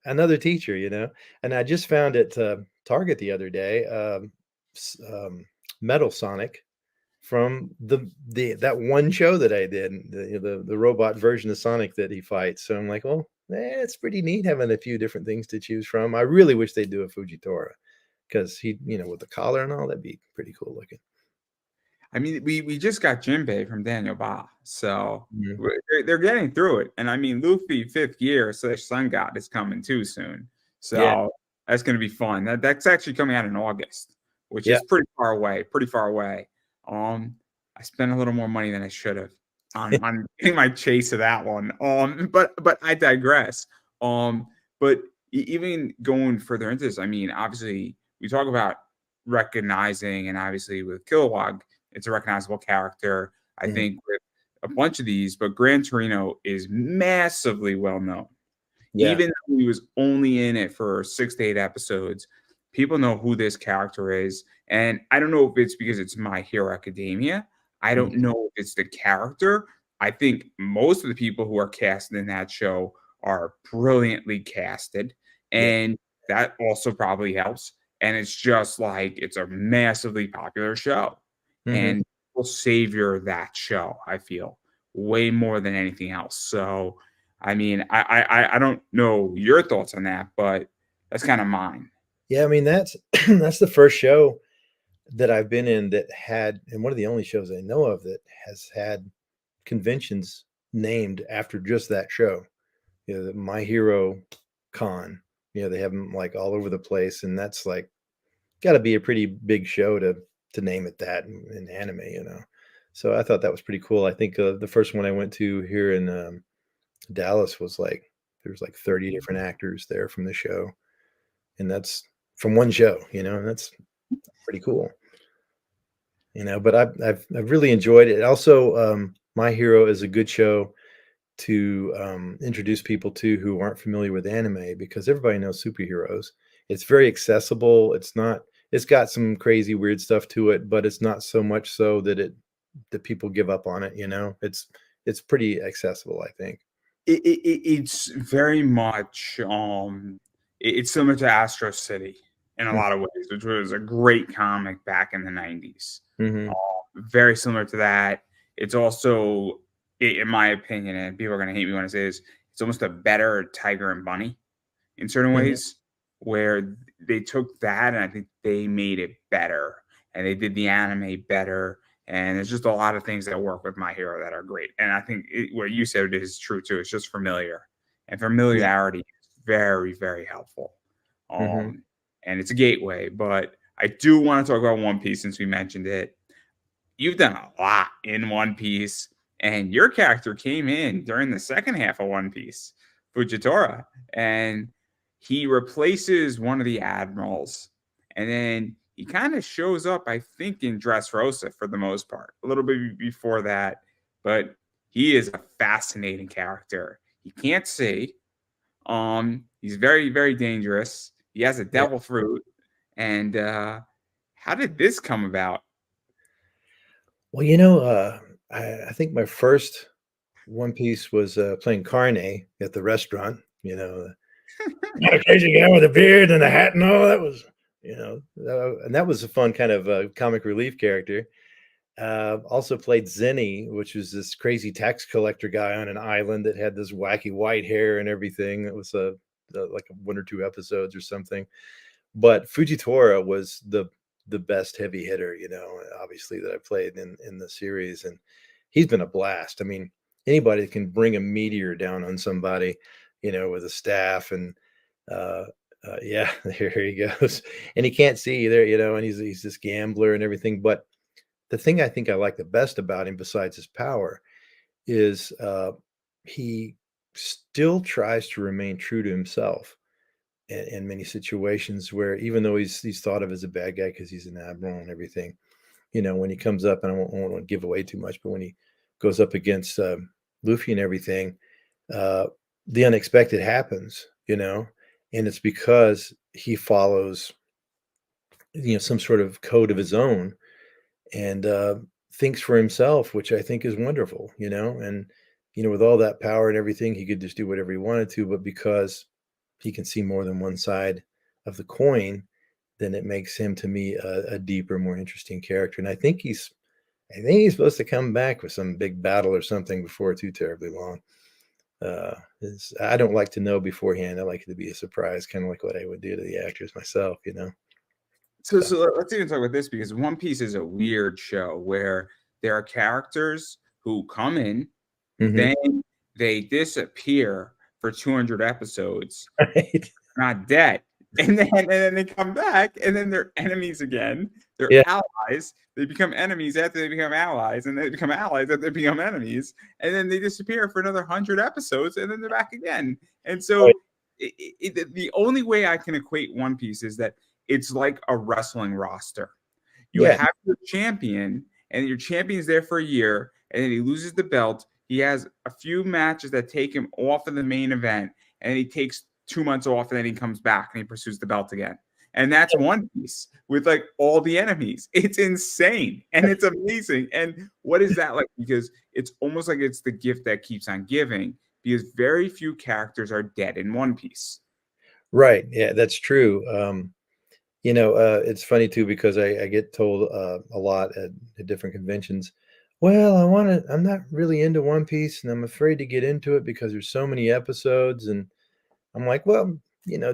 another teacher. And I just found at Target the other day, Metal Sonic from that one show that I did, the robot version of Sonic that he fights. So I'm like, well, it's pretty neat having a few different things to choose from. I really wish they'd do a Fujitora because with the collar and all, that'd be pretty cool looking. I mean, we just got Jinbei from Daniel Ba, so Mhm. they're getting through it. And I mean, Luffy fifth year / Sun God is coming too soon, Yeah, so that's going to be fun. That's actually coming out in August, which yeah, is pretty far away. Pretty far away. I spent a little more money than I should have on getting my chase of that one. But I digress. But even going further into this, I mean, obviously we talk about recognizing, and obviously with Kilowog it's a recognizable character. I mhm, think with a bunch of these, but Gran Torino is massively well known. yeah, Even though he was only in it for 6 to 8 episodes, people know who this character is. And I don't know if it's because it's My Hero Academia. I mhm, don't know if it's the character. I think most of the people who are casted in that show are brilliantly casted. yeah, And that also probably helps. And it's just like it's a massively popular show. mhm. And will savor that show, I feel, way more than anything else. So I mean, I don't know your thoughts on that, but that's kind of mine. Yeah. I mean, that's that's the first show that I've been in that had, and one of the only shows I know of that has had conventions named after just that show. The My Hero Con. They have them like all over the place, and that's like got to be a pretty big show to name it that in anime. So I thought that was pretty cool. I think the first one I went to here in Dallas was like there's like 30 different actors there from the show, and that's from one show. And that's pretty cool. But I've really enjoyed it. Also, My Hero is a good show to introduce people to who aren't familiar with anime because everybody knows superheroes. It's very accessible. It's got some crazy weird stuff to it, but it's not so much so that people give up on it. It's pretty accessible, I think. It's very much it's similar to Astro City in a lot of ways, which was a great comic back in the 90s. Mm-hmm. Very similar to that. It's also, in my opinion, and people are going to hate me when I say this, it's almost a better Tiger and Bunny in certain Hmm. ways, where they took that and I think they made it better and they did the anime better. And there's just a lot of things that work with My Hero that are great. And I think what you said is true too. It's just familiar, and Yeah. familiarity is very, very helpful. Hmm. Um, and it's a gateway. But I do want to talk about One Piece since we mentioned it. You've done a lot in One Piece, and your character came in during the second half of One Piece, Fujitora, and he replaces one of the admirals, and then he kind of shows up, I think, in Dressrosa for the most part, a little bit before that, but he is a fascinating character. He can't see. He's very, very dangerous. He has a Yeah. devil fruit, and how did this come about? Well, I think my first One Piece was playing Carne at the restaurant. A crazy guy with a beard and a hat and all that was, and that was a fun kind of comic relief character. Also played Zenny, which was this crazy tax collector guy on an island that had this wacky white hair and everything. It was like 1 or 2 episodes or something. But Fujitora was the best heavy hitter, obviously that I played in the series, and he's been a blast. I mean, anybody that can bring a meteor down on somebody, with a staff and yeah, here he goes, and he can't see either, and he's this gambler and everything. But the thing I think I like the best about him, besides his power, is he still tries to remain true to himself in many situations where even though he's thought of as a bad guy because he's an admiral and everything, when he comes up, and I won't want to give away too much, but when he goes up against Luffy and everything, the unexpected happens, and it's because he follows, some sort of code of his own and thinks for himself, which I think is wonderful, and with all that power and everything, he could just do whatever he wanted to, but because he can see more than one side of the coin, then it makes him to me a deeper, more interesting character. And I think he's supposed to come back with some big battle or something before too terribly long. I don't like to know beforehand. I like it to be a surprise, kind of like what I would do to the actors myself, So let's even talk about this, because One Piece is a weird show where there are characters who come in, Mhm. then they disappear for 200 episodes, Right? not dead. And then they come back, and then they're enemies again. They're Yeah. allies. They become enemies after they become allies, and they become allies after they become enemies. And then they disappear for another 100 episodes, and then they're back again. And so Right. the only way I can equate One Piece is that it's like a wrestling roster. You Yeah. have your champion, and your champion's there for a year, and then he loses the belt. He has a few matches that take him off of the main event, and he takes 2 months off, and then he comes back and he pursues the belt again. And that's One Piece with like all the enemies. It's insane and it's amazing. And what is that like? Because it's almost like it's the gift that keeps on giving, because very few characters are dead in One Piece. Right. Yeah, that's true. It's funny too because I get told a lot at different conventions. Well, I'm not really into One Piece, and I'm afraid to get into it because there's so many episodes. And I'm like, well,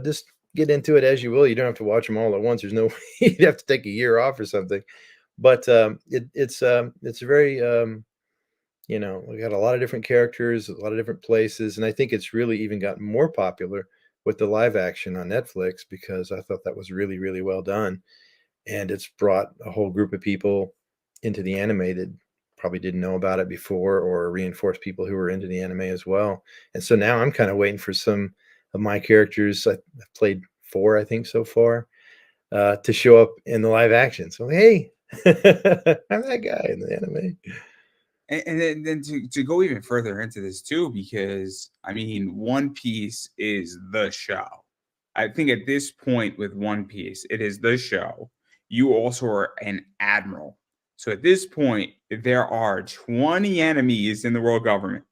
just get into it as you will. You don't have to watch them all at once. There's no way you'd have to take a year off or something. But it's very we got a lot of different characters, a lot of different places, and I think it's really even gotten more popular with the live action on Netflix because I thought that was really, really well done. And it's brought a whole group of people into the anime that probably didn't know about it before, or reinforced people who were into the anime as well. And so now I'm kind of waiting for some of my characters. I've played 4, I think, so far, to show up in the live action. So, hey, I'm that guy in the anime. And then to go even further into this too, because I mean, One Piece is the show. I think at this point with One Piece, it is the show. You also are an admiral. So at this point, there are 20 enemies in the world government,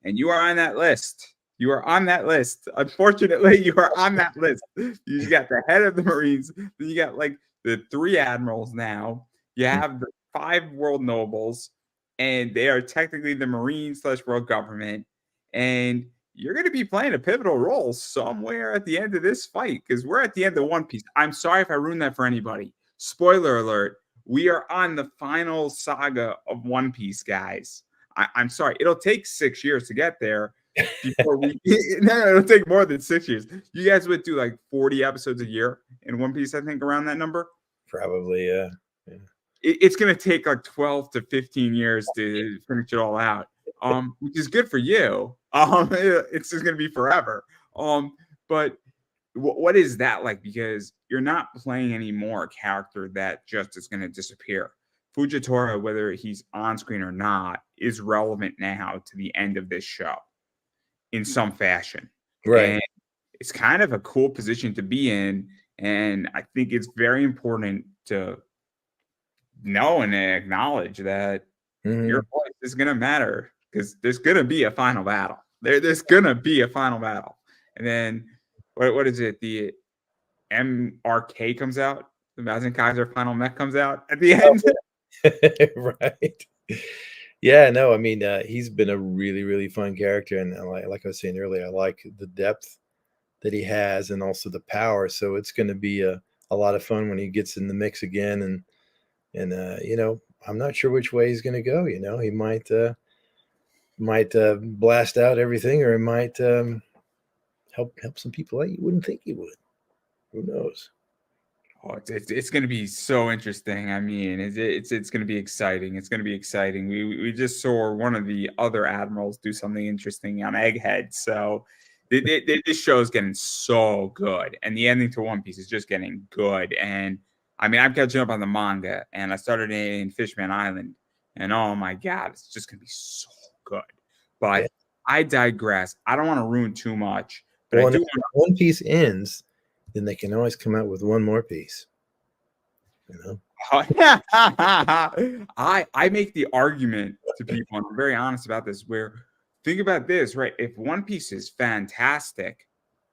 and you are on that list. You are on that list. Unfortunately, you are on that list. You got the head of the Marines, then you got like the 3 admirals now. You have the 5 world nobles, and they are technically the Marine/world government. And you're going to be playing a pivotal role somewhere at the end of this fight, because we're at the end of One Piece. I'm sorry if I ruined that for anybody. Spoiler alert. We are on the final saga of One Piece, guys. I'm sorry. It'll take 6 years to get there before we. No, it'll take more than 6 years. You guys would do like 40 episodes a year. in One Piece. I think around that number. Probably, yeah. It's going to take like 12 to 15 years to finish it all out, which is good for you. It's just going to be forever. But what is that like? Because you're not playing anymore a character that just is going to disappear. Fujitora, whether he's on screen or not, is relevant now to the end of this show in some fashion. Right. And it's kind of a cool position to be in. And I think it's very important to know and acknowledge that your voice is going to matter, because there's going to be a final battle. There's going to be a final battle. And then what is it? The MRK comes out. The Mazen Kaiser final mech comes out at the end. Right. Yeah, no, I mean, he's been a really, really fun character. And like I was saying earlier, I like the depth that he has and also the power. So it's going to be a lot of fun when he gets in the mix again. And you know, I'm not sure which way he's going to go. You know, he might blast out everything, or he might help some people out you wouldn't think he would. Who knows? Oh, it's going to be so interesting. I mean, it's going to be exciting. It's going to be exciting. We just saw one of the other admirals do something interesting on Egghead. So this show is getting so good, and the ending to One Piece is just getting good. And I mean, I'm catching up on the manga, and I started in Fishman Island, and oh my God, it's just going to be so good. But Yeah. I digress. I don't want to ruin too much, but Well, I do if One Piece ends, then they can always come out with one more piece. You know? I make the argument to people, and I'm very honest about this, where think about this, right? If One Piece is fantastic,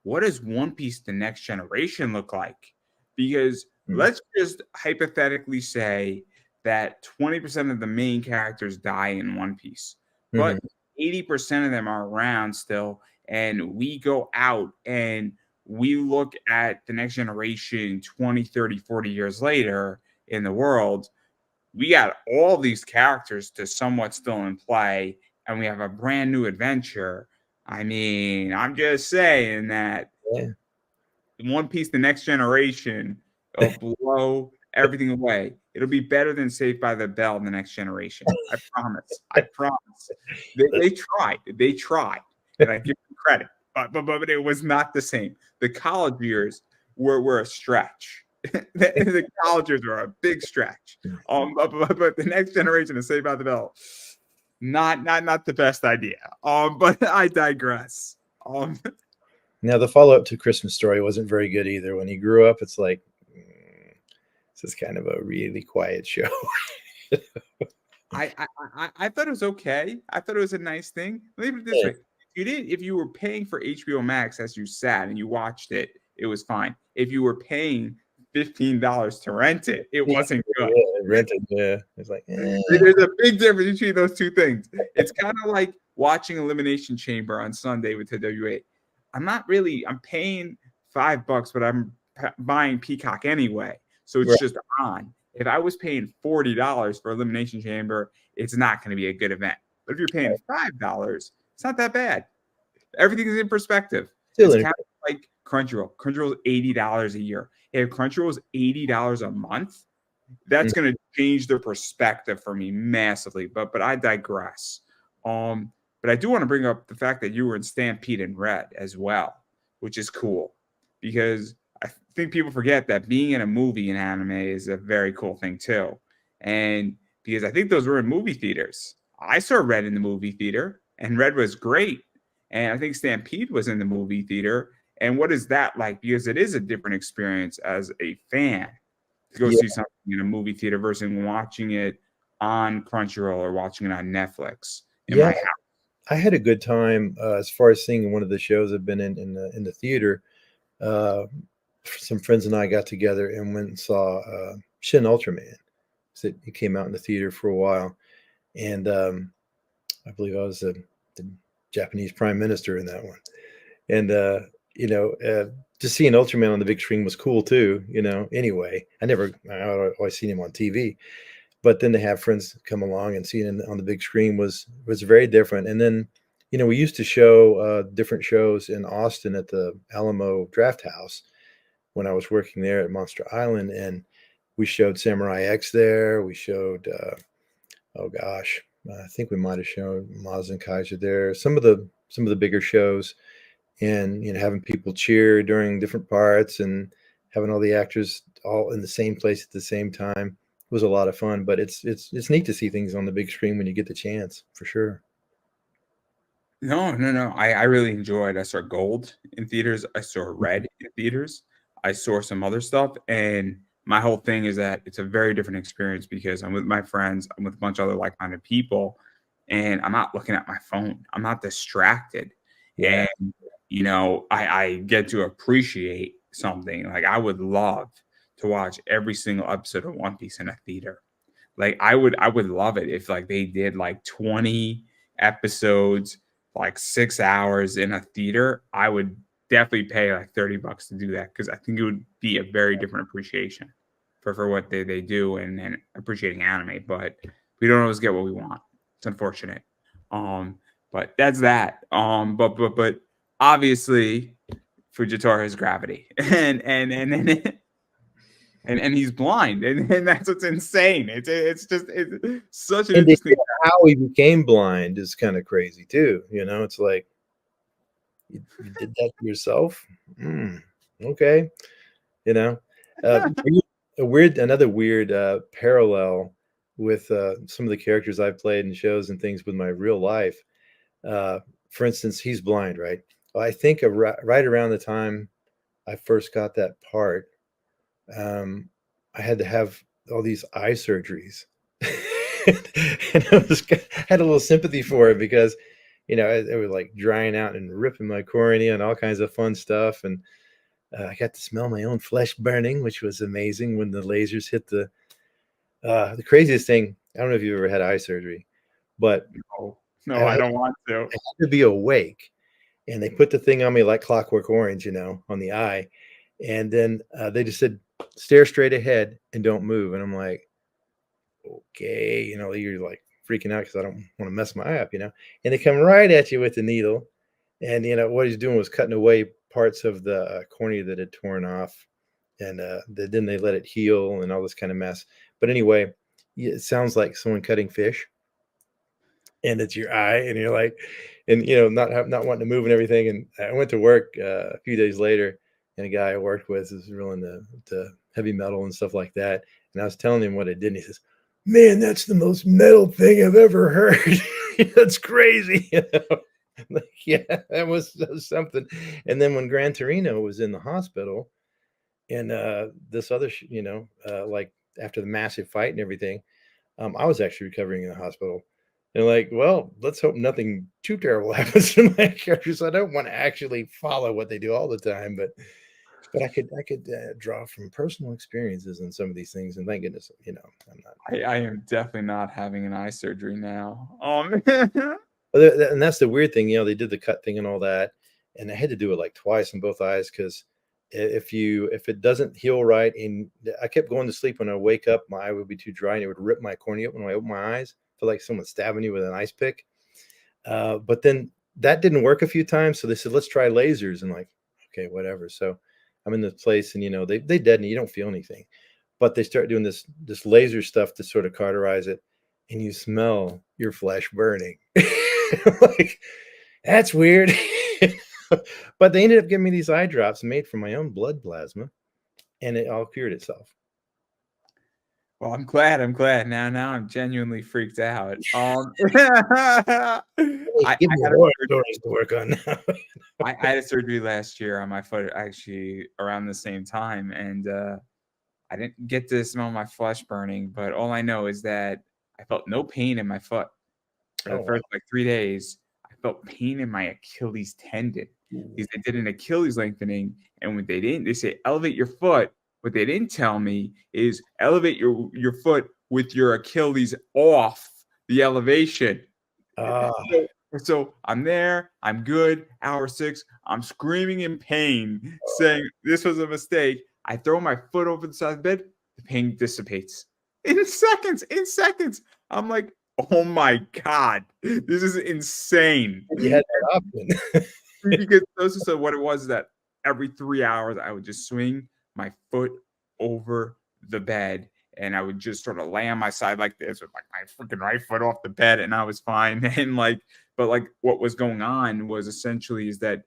what does One Piece The Next Generation look like? Because let's just hypothetically say that 20% of the main characters die in One Piece, but 80% of them are around still, and we go out and we look at The Next Generation 20, 30, 40 years later in the world. We got all these characters to somewhat still in play, and we have a brand new adventure. I mean, I'm just saying that One Piece The Next Generation will blow everything away. It'll be better than Saved by the Bell The Next Generation. I promise. I promise. They tried. They tried. And I give them credit. But it was not the same. The college years were a stretch. The college years were a big stretch. But The Next Generation and Saved by the Bell, not the best idea. But I digress. Now, the follow-up to Christmas Story wasn't very good either. When he grew up, it's like, this is kind of a really quiet show. I thought it was okay. I thought it was a nice thing. Let me put it this way. If you were paying for HBO Max as you sat and you watched it, it was fine. If you were paying $15 to rent it, it wasn't good. Rented, it's like, there's a big difference between those two things. It's kind of like watching Elimination Chamber on Sunday with TWA. I'm paying $5, but I'm buying Peacock anyway. So it's just on. If I was paying $40 for Elimination Chamber, it's not going to be a good event. But if you're paying $5, it's not that bad. Everything is in perspective. It's kind of like Crunchyroll. Crunchyroll is $80 a year. If Crunchyroll is $80 a month, that's going to change the perspective for me massively. But I digress. But I do want to bring up the fact that you were in Stampede and Red as well, which is cool, because I think people forget that being in a movie in anime is a very cool thing too. And because I think those were in movie theaters. I saw Red in the movie theater, and Red was great. And I think Stampede was in the movie theater. And what is that like? Because it is a different experience as a fan to go see something in a movie theater versus watching it on Crunchyroll or watching it on Netflix in my house. I had a good time as far as seeing one of the shows I've been in the theater. Some friends and I got together and went and saw Shin Ultraman. So it came out in the theater for a while, and I believe I was the Japanese Prime Minister in that one. And you know, just seeing Ultraman on the big screen was cool too. You know, anyway, I always seen him on TV. But then to have friends come along and see it on the big screen was very different. And then, you know, we used to show different shows in Austin at the Alamo Draft House. when I was working there at Monster Island, and we showed Samurai X there. We showed oh gosh, I think we might have shown Maz and Kaiser there. Some of the bigger shows, and having people cheer during different parts, and having all the actors all in the same place at the same time was a lot of fun. But it's neat to see things on the big screen when you get the chance, for sure. No. I really enjoyed. I saw Gold in theaters. I saw Red in theaters. I saw some other stuff, and my whole thing is that it's a very different experience because I'm with my friends. I'm with a bunch of other like-minded people, and I'm not looking at my phone. I'm not distracted, Yeah. and I get to appreciate something. Like I would love to watch every single episode of One Piece in a theater. Like I would love it if like they did like 20 episodes, like 6 hours in a theater. I would definitely pay like $30 to do that because I think it would be a very different appreciation for what they do and appreciating anime. But we don't always get what we want. It's unfortunate. Um, but that's that. But obviously Fujitora has gravity. And he's blind, and that's what's insane. It's just such an And interesting. how he became blind is kind of crazy too. It's like you did that to yourself. Okay. You know, another weird parallel with some of the characters I've played in shows and things with my real life. For instance, he's blind, right? Well, I think right around the time I first got that part, I had to have all these eye surgeries. And had a little sympathy for it because, it was like drying out and ripping my cornea and all kinds of fun stuff. And I got to smell my own flesh burning, which was amazing when the lasers hit the craziest thing. I don't know if you've ever had eye surgery, but No, I don't want to. I had to be awake, and they put the thing on me like Clockwork Orange, on the eye. And then they just said, stare straight ahead and don't move. And I'm like, okay, you're like freaking out because I don't want to mess my eye up, and they come right at you with the needle. And, what he's doing was cutting away parts of the cornea that had torn off. And then they let it heal and all this kind of mess. But anyway, it sounds like someone cutting fish. And it's your eye, and you're like, and not wanting to move and everything. And I went to work a few days later, and a guy I worked with is real into heavy metal and stuff like that. And I was telling him what I did, and he says, "Man, that's the most metal thing I've ever heard. That's crazy." Like, yeah, that was something. And then when Gran Torino was in the hospital, and this other, like after the massive fight and everything, I was actually recovering in the hospital. And like, well, let's hope nothing too terrible happens to my characters. I don't want to actually follow what they do all the time, but I could draw from personal experiences in some of these things. And thank goodness, I'm not. I am definitely not having an eye surgery now. And that's the weird thing, they did the cut thing and all that, and I had to do it like twice in both eyes because if it doesn't heal right, and I kept going to sleep, when I wake up, my eye would be too dry and it would rip my cornea up when I open my eyes. Feel like someone stabbing you with an ice pick. But then that didn't work a few times, so they said, let's try lasers. And like, okay, whatever. So I'm in this place, and they deaden you, don't feel anything, but they start doing this laser stuff to sort of cauterize it, and you smell your flesh burning. Like, that's weird. But they ended up giving me these eye drops made from my own blood plasma, and it all cured itself. Well, I'm glad. Now I'm genuinely freaked out. I Give me had horror stories to work on now. I had a surgery last year on my foot, actually around the same time, and I didn't get to smell my flesh burning, but all I know is that I felt no pain in my foot for the first like 3 days. I felt pain in my Achilles tendon because they did an Achilles lengthening, and when they say elevate your foot. What they didn't tell me is elevate your foot with your Achilles off the elevation. So I'm there, I'm good. Hour 6, I'm screaming in pain, saying this was a mistake. I throw my foot over the side of the bed, the pain dissipates. In seconds. I'm like, oh my God, this is insane. You had that option. Because those are what it was, that every 3 hours I would just swing my foot over the bed, and I would just sort of lay on my side like this with like my freaking right foot off the bed, and I was fine. And but what was going on was essentially is that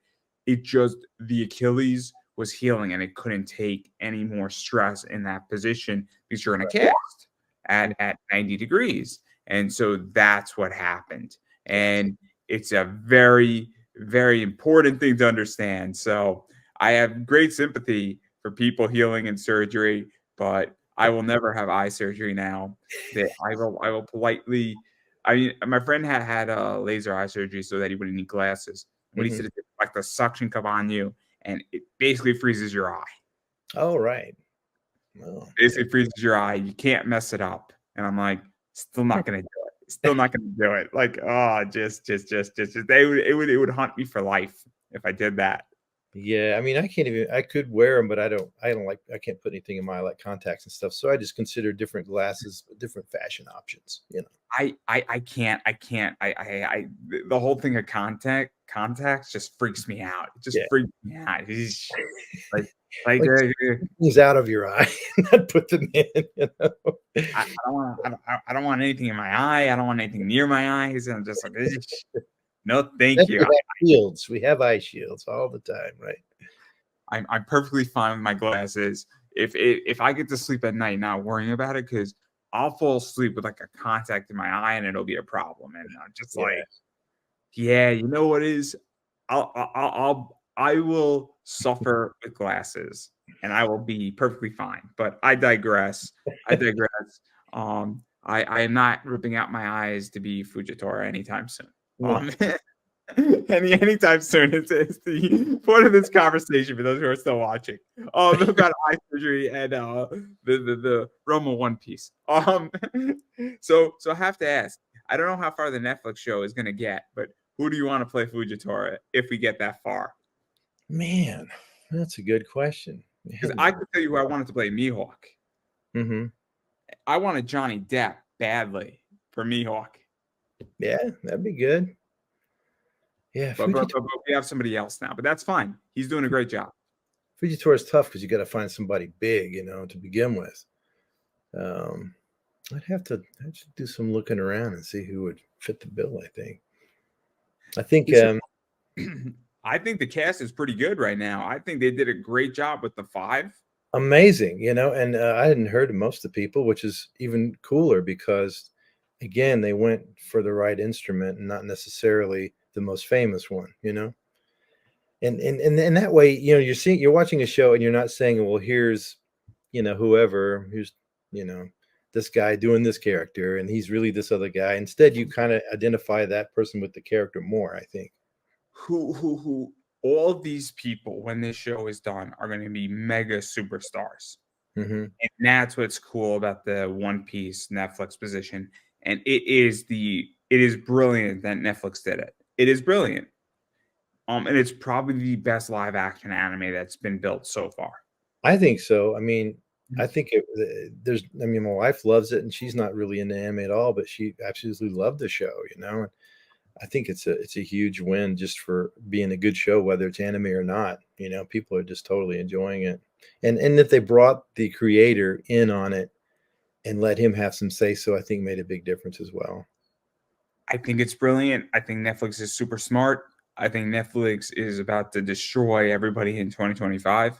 the Achilles was healing and it couldn't take any more stress in that position because you're in a cast at 90 degrees. And so that's what happened. And it's a very, very important thing to understand. So I have great sympathy for people healing in surgery, but I will never have eye surgery now. That I will politely. I mean, my friend had laser eye surgery so that he wouldn't need glasses. What he said is like the suction cup on you, and it basically freezes your eye. Oh, right. Well, Basically freezes your eye. You can't mess it up. And I'm like, still not gonna do it. Still not gonna do it. Like, oh, just. It would haunt me for life if I did that. yeah. I mean, I could wear them, but I don't like, I can't put anything in my like contacts and stuff. So I just consider different glasses, different fashion options, you know. I can't. The whole thing of contacts just freaks me out. It just Yeah. freaks me out. It's like like Like, things out of your eye, not put them in, you know. I don't want anything in my eye. I don't want anything near my eyes. And I'm just like, no, thank Then you. we have shields. We have eye shields all the time, right? I'm perfectly fine with my glasses. If I get to sleep at night not worrying about it, because I'll fall asleep with like a contact in my eye and it'll be a problem. And I'm just Yeah. like, yeah, you know what is? I will suffer with glasses and I will be perfectly fine. But I digress. I digress. I am not ripping out my eyes to be Fujitora anytime soon. No. Anytime soon. It's the point of this conversation for those who are still watching. About eye surgery and the Roma One Piece. So I have to ask. I don't know how far the Netflix show is going to get, but who do you want to play Fujitora if we get that far? Man, that's a good question. Because I could tell you who I wanted to play Mihawk. Mm-hmm. I wanted Johnny Depp badly for Mihawk. Yeah, that'd be good. Yeah, But we have somebody else now, but that's fine. He's doing a great job. Fujitora is tough because you got to find somebody big, you know, to begin with. I'd have to do some looking around and see who would fit the bill. I think I think the cast is pretty good right now. I think they did a great job with the 5. amazing, you know, and I hadn't heard of most of the people, which is even cooler because, again, they went for the right instrument and not necessarily the most famous one, you know. And that way, you know, you're watching a show and you're not saying, well, here's, you know, here's, you know, this guy doing this character and he's really this other guy. Instead, you kind of identify that person with the character more, I think. Who all these people when this show is done are going to be mega superstars. Mm-hmm. And that's what's cool about the One Piece Netflix position. And it is brilliant that Netflix did it. It is brilliant. And it's probably the best live action anime that's been built so far. I think so. I mean, I think my wife loves it and she's not really into anime at all, but she absolutely loved the show, you know. And I think it's a huge win just for being a good show, whether it's anime or not. You know, people are just totally enjoying it. And that they brought the creator in on it and let him have some say so, I think made a big difference as well. I think it's brilliant. I think Netflix is super smart. I think Netflix is about to destroy everybody in 2025.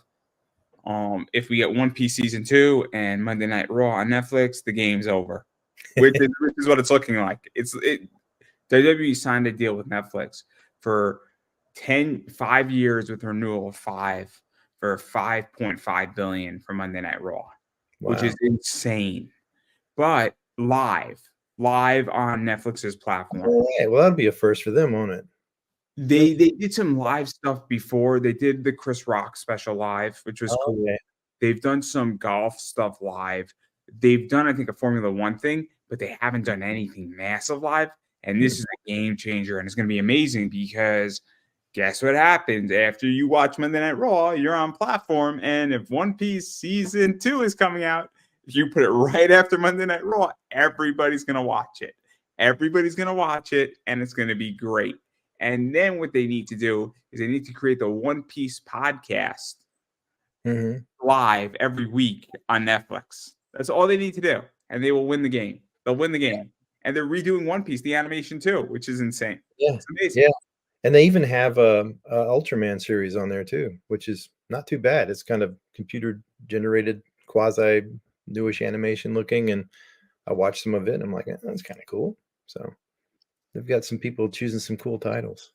If we get One Piece season 2 and Monday Night Raw on Netflix, the game's over. Which is what it's looking like. WWE signed a deal with Netflix for 5 years with renewal of 5 for $5.5 billion for Monday Night Raw, which is insane. But live on Netflix's platform. All right. Well, that'll be a first for them, won't it? They did some live stuff before. They did the Chris Rock special live, which was cool. Okay. They've done some golf stuff live. They've done, I think, a Formula One thing, but they haven't done anything massive live. And this is a game changer, and it's going to be amazing because guess what happens after you watch Monday Night Raw? You're on platform, and if One Piece season 2 is coming out, if you put it right after Monday Night Raw, everybody's going to watch it. Everybody's going to watch it, and it's going to be great. And then what they need to do is they need to create the One Piece podcast Mhm. live every week on Netflix. That's all they need to do, and they will win the game. They'll win the game. And they're redoing One Piece, the animation too, which is insane. Yeah. It's amazing. Yeah. And they even have a Ultraman series on there too, which is not too bad. It's kind of computer generated, quasi newish animation looking, and I watched some of it and I'm like, that's kind of cool. So they've got some people choosing some cool titles.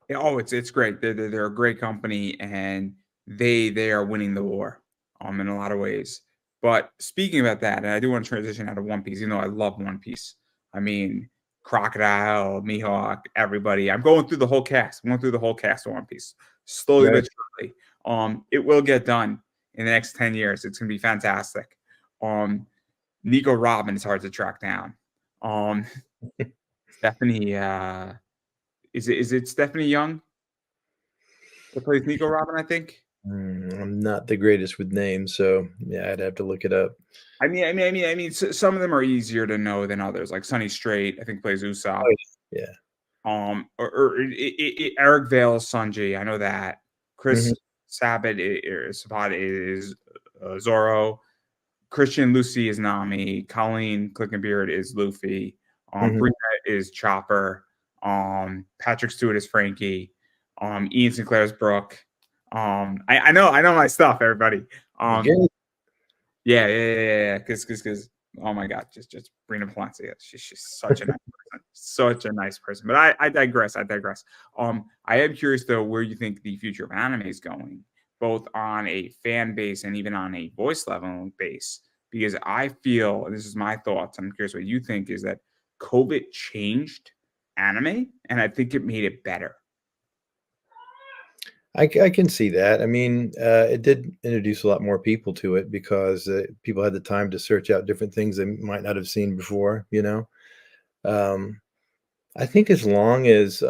Yeah, oh, it's great. They're a great company, and they are winning the war, in a lot of ways. But speaking about that, and I do want to transition out of One Piece, even though I love One Piece. I mean, Crocodile, Mihawk, everybody. I'm going through the whole cast. I'm going through the whole cast of One Piece, slowly Right. but surely. It will get done in the next 10 years. It's gonna be fantastic. Um, Nico Robin is hard to track down. Um, Stephanie, is it Stephanie Young that plays Nico Robin? I think. I'm not the greatest with names, so yeah, I'd have to look it up. Some of them are easier to know than others. Like Sonny Strait, I think plays Oh, Usopp. yeah. Eric Vale is Sanji. I know that. Mhm. Chris Sabat is Zoro. Christian Lucy is Nami. Colleen Clickenbeard is Luffy. Mhm. Brina is Chopper. Patrick Stewart is Frankie. Ian Sinclair is Brooke. I know my stuff, everybody. You Um, good? yeah. Because oh my god, just Brina Palencia. She's such a nice person. Such a nice person. But I digress. I am curious though where you think the future of anime is going, both on a fan base and even on a voice level base. Because I feel, and this is my thoughts, I'm curious what you think, is that COVID changed anime, and I think it made it better. I can see that. I mean, it did introduce a lot more people to it because people had the time to search out different things they might not have seen before. Um, I think as long as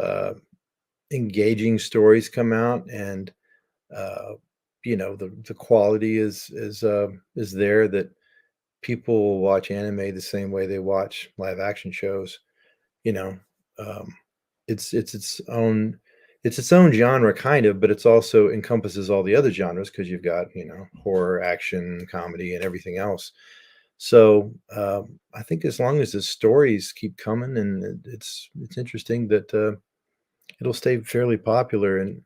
engaging stories come out and uh, the quality is there, that people will watch anime the same way they watch live action shows. You know, um, it's its own genre kind of, but it's also encompasses all the other genres because you've got horror, action, comedy, and everything else. So I think as long as the stories keep coming and it's interesting that it'll stay fairly popular. And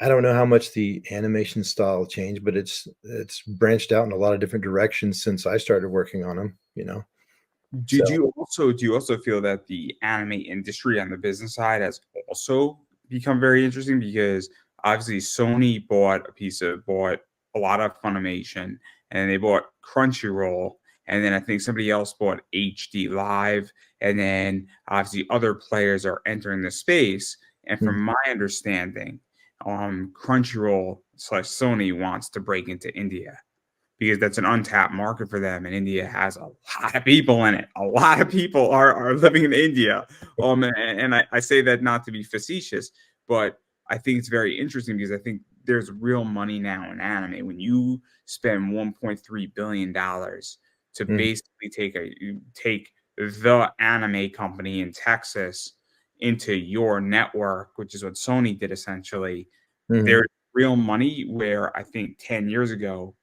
I don't know how much the animation style changed, but it's branched out in a lot of different directions since I started working on them. Did So you also do you also feel that the anime industry on the business side has also become very interesting because obviously Sony bought a lot of Funimation and they bought Crunchyroll and then I think somebody else bought HD Live and then obviously other players are entering the space and mm, from my understanding Crunchyroll slash Sony wants to break into India because that's an untapped market for them. And India has a lot of people in it. A lot of people are living in India. And I say that not to be facetious, but I think it's very interesting because I think there's real money now in anime. When you spend $1.3 billion to mm, basically take the anime company in Texas into your network, which is what Sony did essentially, mhm. there's real money where I think 10 years ago,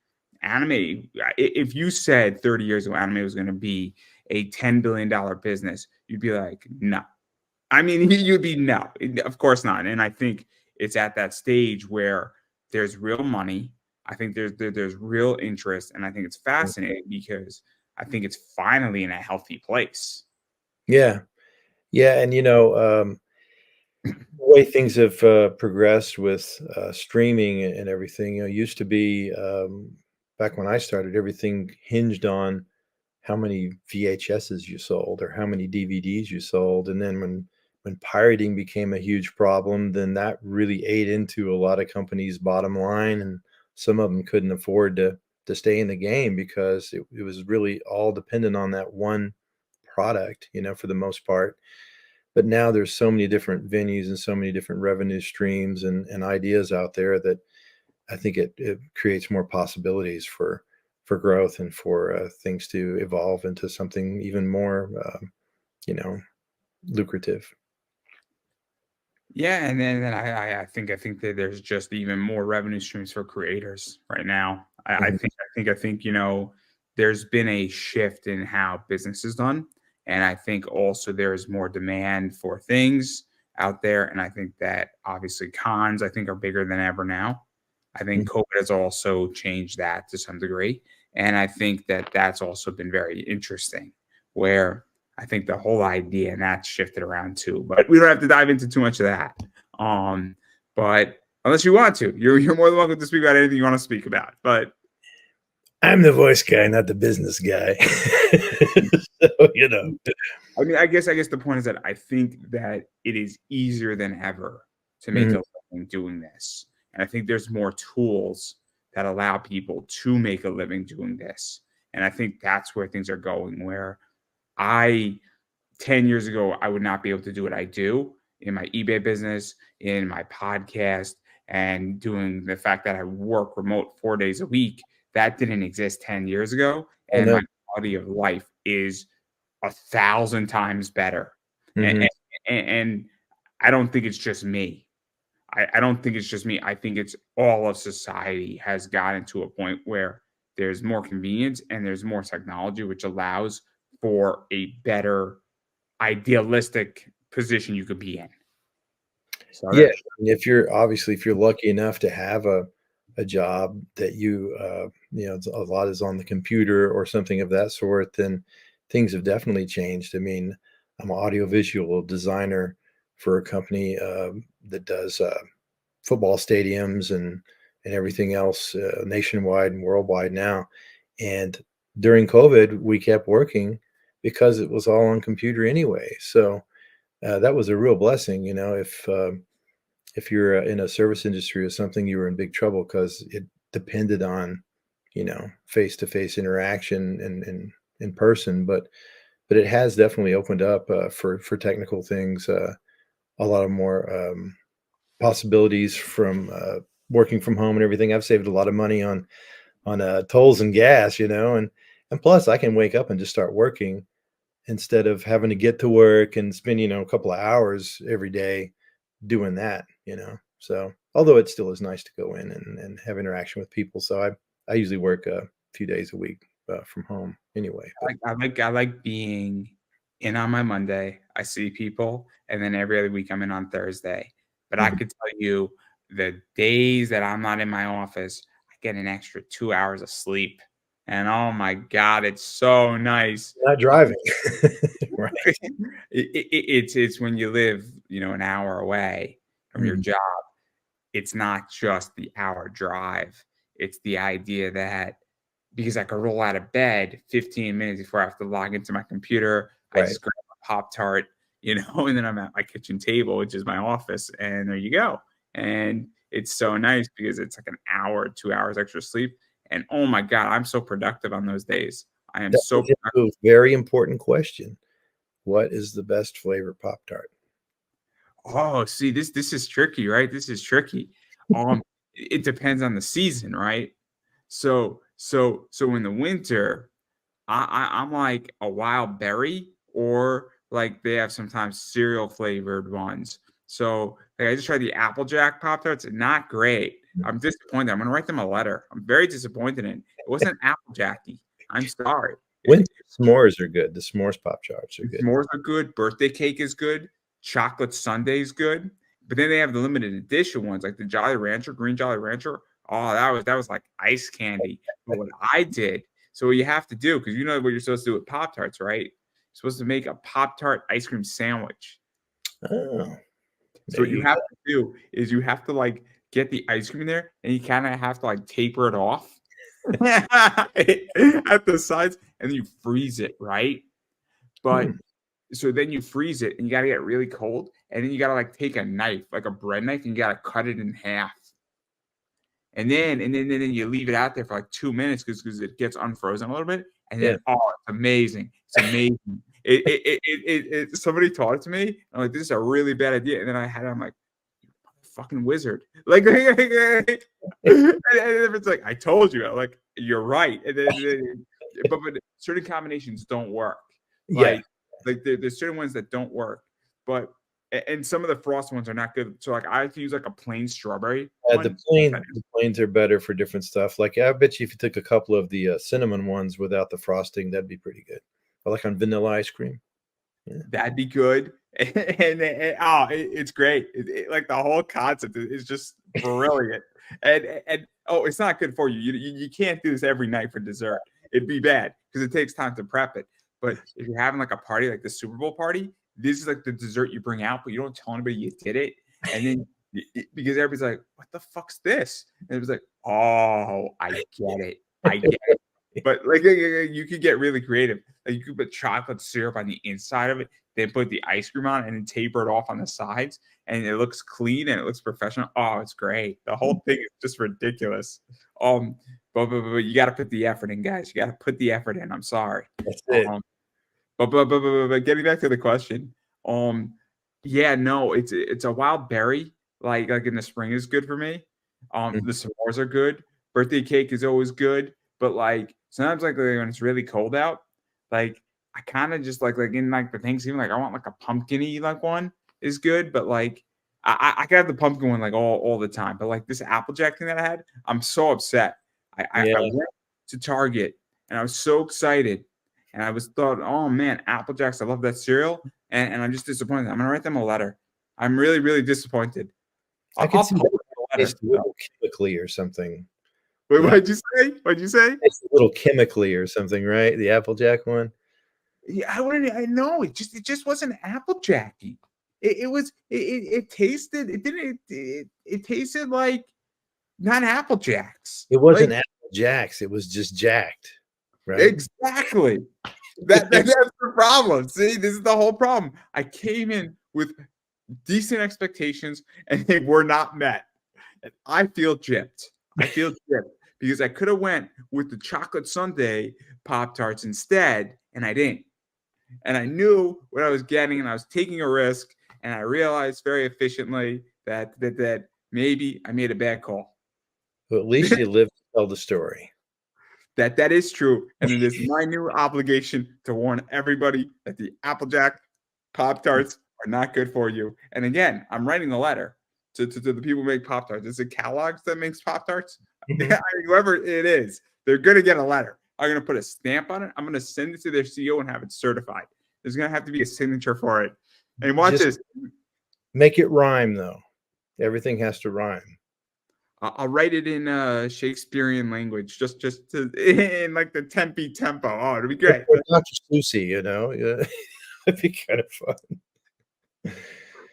anime, if you said 30 years ago anime was going to be a $10 billion business, you'd be like, no. I mean, you'd be no, of course not. And I think it's at that stage where there's real money. I think there's real interest, and I think it's fascinating because I think it's finally in a healthy place. Yeah, yeah, and the way things have progressed with streaming and everything, used to be back when I started, everything hinged on how many VHSs you sold or how many DVDs you sold, and then when pirating became a huge problem, then that really ate into a lot of companies' bottom line, and some of them couldn't afford to stay in the game because it was really all dependent on that one product, for the most part. But now there's so many different venues and so many different revenue streams and ideas out there that I think it creates more possibilities for growth and for things to evolve into something even more, you know, lucrative. Yeah, and then I think that there's just even more revenue streams for creators right now. Mhm. I think there's been a shift in how business is done, and I think also there's more demand for things out there, and I think that obviously cons I think are bigger than ever now. I think Mhm. COVID has also changed that to some degree, and I think that that's also been very interesting. Where I think the whole idea and that's shifted around too. But we don't have to dive into too much of that. Um, but unless you want to, you're more than welcome to speak about anything you want to speak about. But I'm the voice guy, not the business guy. So, I guess the point is that I think that it is easier than ever to make Mhm. a living doing this. And I think there's more tools that allow people to make a living doing this. And I think that's where things are going, where I 10 years ago, I would not be able to do what I do in my eBay business, in my podcast, and doing the fact that I work remote 4 days a week. That didn't exist 10 years ago. Oh, And no. my quality of life is 1,000 times better. And, Mhm. and I don't think it's just me. I don't think it's just me. I think it's all of society has gotten to a point where there's more convenience and there's more technology, which allows for a better idealistic position you could be in. So Yeah, that and if you're lucky enough to have a job that a lot is on the computer or something of that sort, then things have definitely changed. I mean, I'm an audiovisual designer for a company that does football stadiums and everything else nationwide and worldwide now. And during COVID, we kept working because it was all on computer anyway. So that was a real blessing, if you're in a service industry or something, you were in big trouble because it depended on, face-to-face interaction and in person. But it has definitely opened up for technical things, a lot of more possibilities from working from home and everything. I've saved a lot of money on tolls and gas, and plus I can wake up and just start working instead of having to get to work and spend a couple of hours every day doing that. So, although it still is nice to go in and have interaction with people. So I usually work a few days a week from home anyway. But I like being in on my Monday. I see people, and then every other week I'm in on Thursday. But I Mhm. could tell you the days that I'm not in my office, I get an extra 2 hours of sleep. And oh my God, it's so nice. Not driving. Right. It's when you live, an hour away from your Mhm. job. It's not just the hour drive. It's the idea that because I could roll out of bed 15 minutes before I have to log into my computer, I Right. just grab a Pop Tart, and then I'm at my kitchen table, which is my office, and there you go. And it's so nice because it's like an hour, 2 hours extra sleep. And oh my God, I'm so productive on those days. I am That so leads into a very important question. What is the best flavor Pop-Tart? Oh, see, this is tricky, right? This is tricky. It depends on the season, right? So in the winter, I'm like a wild berry, or like they have sometimes cereal flavored ones. So like I just tried the Applejack Pop Tarts, not great. I'm disappointed. I'm gonna write them a letter. I'm very disappointed in it. It wasn't Applejacky. I'm sorry. Winter s'mores are good. The s'mores Pop-Tarts are good. S'mores are good, birthday cake is good, chocolate sundae is good, but then they have the limited edition ones like the Jolly Rancher, Green Jolly Rancher. Oh, that was like ice candy. But what I did, so what you have to do, because you know what you're supposed to do with Pop Tarts, right? You're supposed to make a Pop Tart ice cream sandwich. Oh, So there what you you have go. to do is you have to like get the ice cream in there, and you kind of have to like taper it off at the sides, and then you freeze it, right? But Hmm. so then you freeze it and you gotta get really cold, and then you gotta like take a knife, like a bread knife, and you gotta cut it in half. And then you leave it out there for like 2 minutes because it gets unfrozen a little bit. And Yeah. then it's amazing. It's amazing. Somebody taught it to me. I'm like, this is a really bad idea. And then I had it, I'm like, fucking wizard. Like, and it's like, I told you. I'm like, you're right. But certain combinations don't work. Yeah. Like there's certain ones that don't work. But And some of the frost ones are not good. So like I have to use like a plain strawberry The one. plains are better for different stuff. Like I bet you if you took a couple of the cinnamon ones without the frosting, that'd be pretty good. Or like on vanilla ice cream. Yeah. That'd be good. It's great. Like the whole concept is just brilliant. And oh, it's not good for you. You can't do this every night for dessert. It'd be bad because it takes time to prep it. But if you're having like a party, like the Super Bowl party, this is like the dessert you bring out, but you don't tell anybody you did it. And then because everybody's like, "What the fuck's this?" And it was like, "Oh, I get it. I get it." But like you could get really creative. Like you could put chocolate syrup on the inside of it, then put the ice cream on, and then taper it off on the sides, and it looks clean and it looks professional. Oh, it's great. The whole thing is just ridiculous. But you got to put the effort in, guys. You got to put the effort in. I'm sorry. That's it. But getting back to the question, yeah, no, it's a wild berry. Like in the spring is good for me. The s'mores are good. Birthday cake is always good. But like sometimes like when it's really cold out, like I kind of just like in like the Thanksgiving, like I want like a pumpkin-y like one is good. But like I could have the pumpkin one like all the time. But like this Applejack thing that I had, I'm so upset. I went to Target and I was so excited. And I was thought, oh man, Apple Jacks, I love that cereal. And I'm just disappointed. I'm gonna write them a letter. I'm really, really disappointed. I could see publish that a letter. tastes a little chemically or something. Wait, Yeah. what'd you say? What'd you say? It's a little chemically or something, right? The Applejack one. Yeah, I know. It just wasn't Applejacky. It tasted. It didn't. It tasted like not Apple Jacks. It wasn't Apple Jacks. It was just jacked, right? Exactly. That's the problem. See, this is the whole problem. I came in with decent expectations and they were not met. And I feel gypped. I feel gypped because I could have went with the chocolate sundae Pop-Tarts instead, and I didn't. And I knew what I was getting, and I was taking a risk, and I realized very efficiently that maybe I made a bad call. Well, at least you lived to tell the story. That is true, and it is my new obligation to warn everybody that the Applejack Pop-Tarts are not good for you. And again, I'm writing a letter to the people who make Pop-Tarts. Is it Kellogg's that makes Pop-Tarts? Whoever it is, they're going to get a letter. I'm going to put a stamp on it. I'm going to send it to their CEO and have it certified. There's going to have to be a signature for it. And watch this. Make it rhyme, though. Everything has to rhyme. I'll write it in Shakespearean language, just to, in like the tempi tempo. Oh, it'll be great. Dr. Susie, you know, it'd be kind of fun.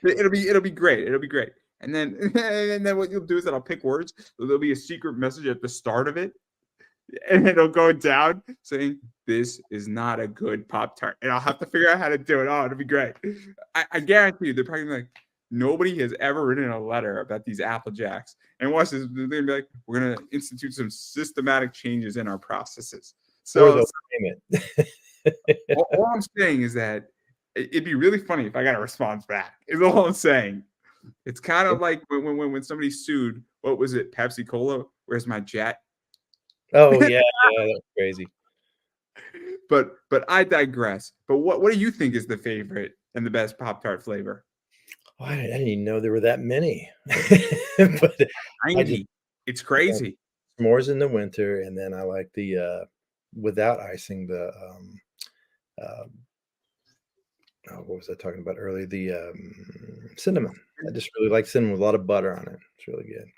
It'll be great. It'll be great. And then what you'll do is that I'll pick words. There'll be a secret message at the start of it, and it'll go down saying this is not a good Pop-Tart, and I'll have to figure out how to do it. Oh, it'll be great. I guarantee you, they're probably like, nobody has ever written a letter about these Apple Jacks. And watch this, they're gonna be like, we're gonna institute some systematic changes in our processes. So all I'm saying is that it'd be really funny if I got a response back. Is all I'm saying. It's kind of like when somebody sued, what was it, Pepsi Cola? Where's my jet? Oh yeah, that's crazy. But I digress. But what do you think is the favorite and the best Pop-Tart flavor? Oh, I didn't even know there were that many. But 90. It's crazy. S'mores in the winter, and then I like the without icing, the what was I talking about earlier? The cinnamon. I just really like cinnamon with a lot of butter on it. It's really good.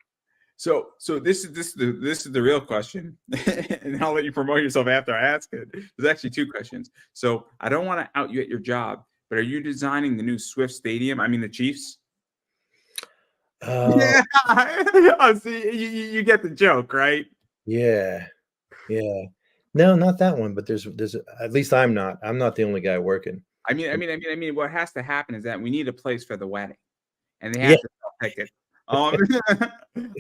So this is the real question, and I'll let you promote yourself after I ask it. There's actually two questions. So I don't want to out you at your job, but are you designing the new Swift Stadium? I mean the Chiefs. Yeah. Oh, see, you get the joke, right? Yeah. No, not that one. But there's at least I'm not the only guy working. I mean, what has to happen is that we need a place for the wedding, and they have to sell tickets.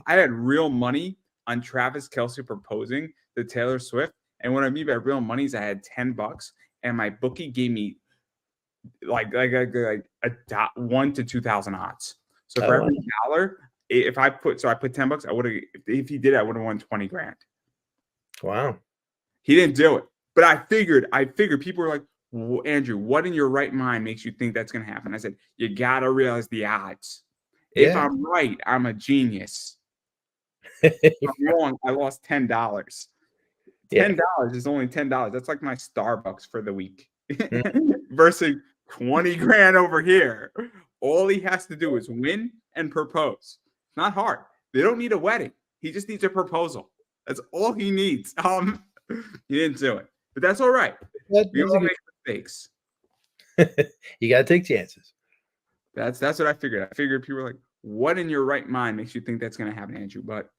I had real money on Travis Kelce proposing to Taylor Swift, and what I mean by real money is I had $10, and my bookie gave me like a 1 to 2,000 odds. So for every dollar, if I put $10, I would have. If he did, I would have won 20 grand. Wow. He didn't do it, but I figured people were like, Andrew, what in your right mind makes you think that's going to happen? I said, you got to realize the odds. If Yeah. I'm right, I'm a genius. If I'm wrong, I lost $10. Yeah. $10 is only $10. That's like my Starbucks for the week Mm. versus 20 grand over here. All he has to do is win and propose. It's not hard. They don't need a wedding. He just needs a proposal. That's all he needs. He didn't do it, but that's all right. That We was a all good. make mistakes. You got to take chances. That's what I figured. I figured people were like, what in your right mind makes you think that's going to happen, Andrew? But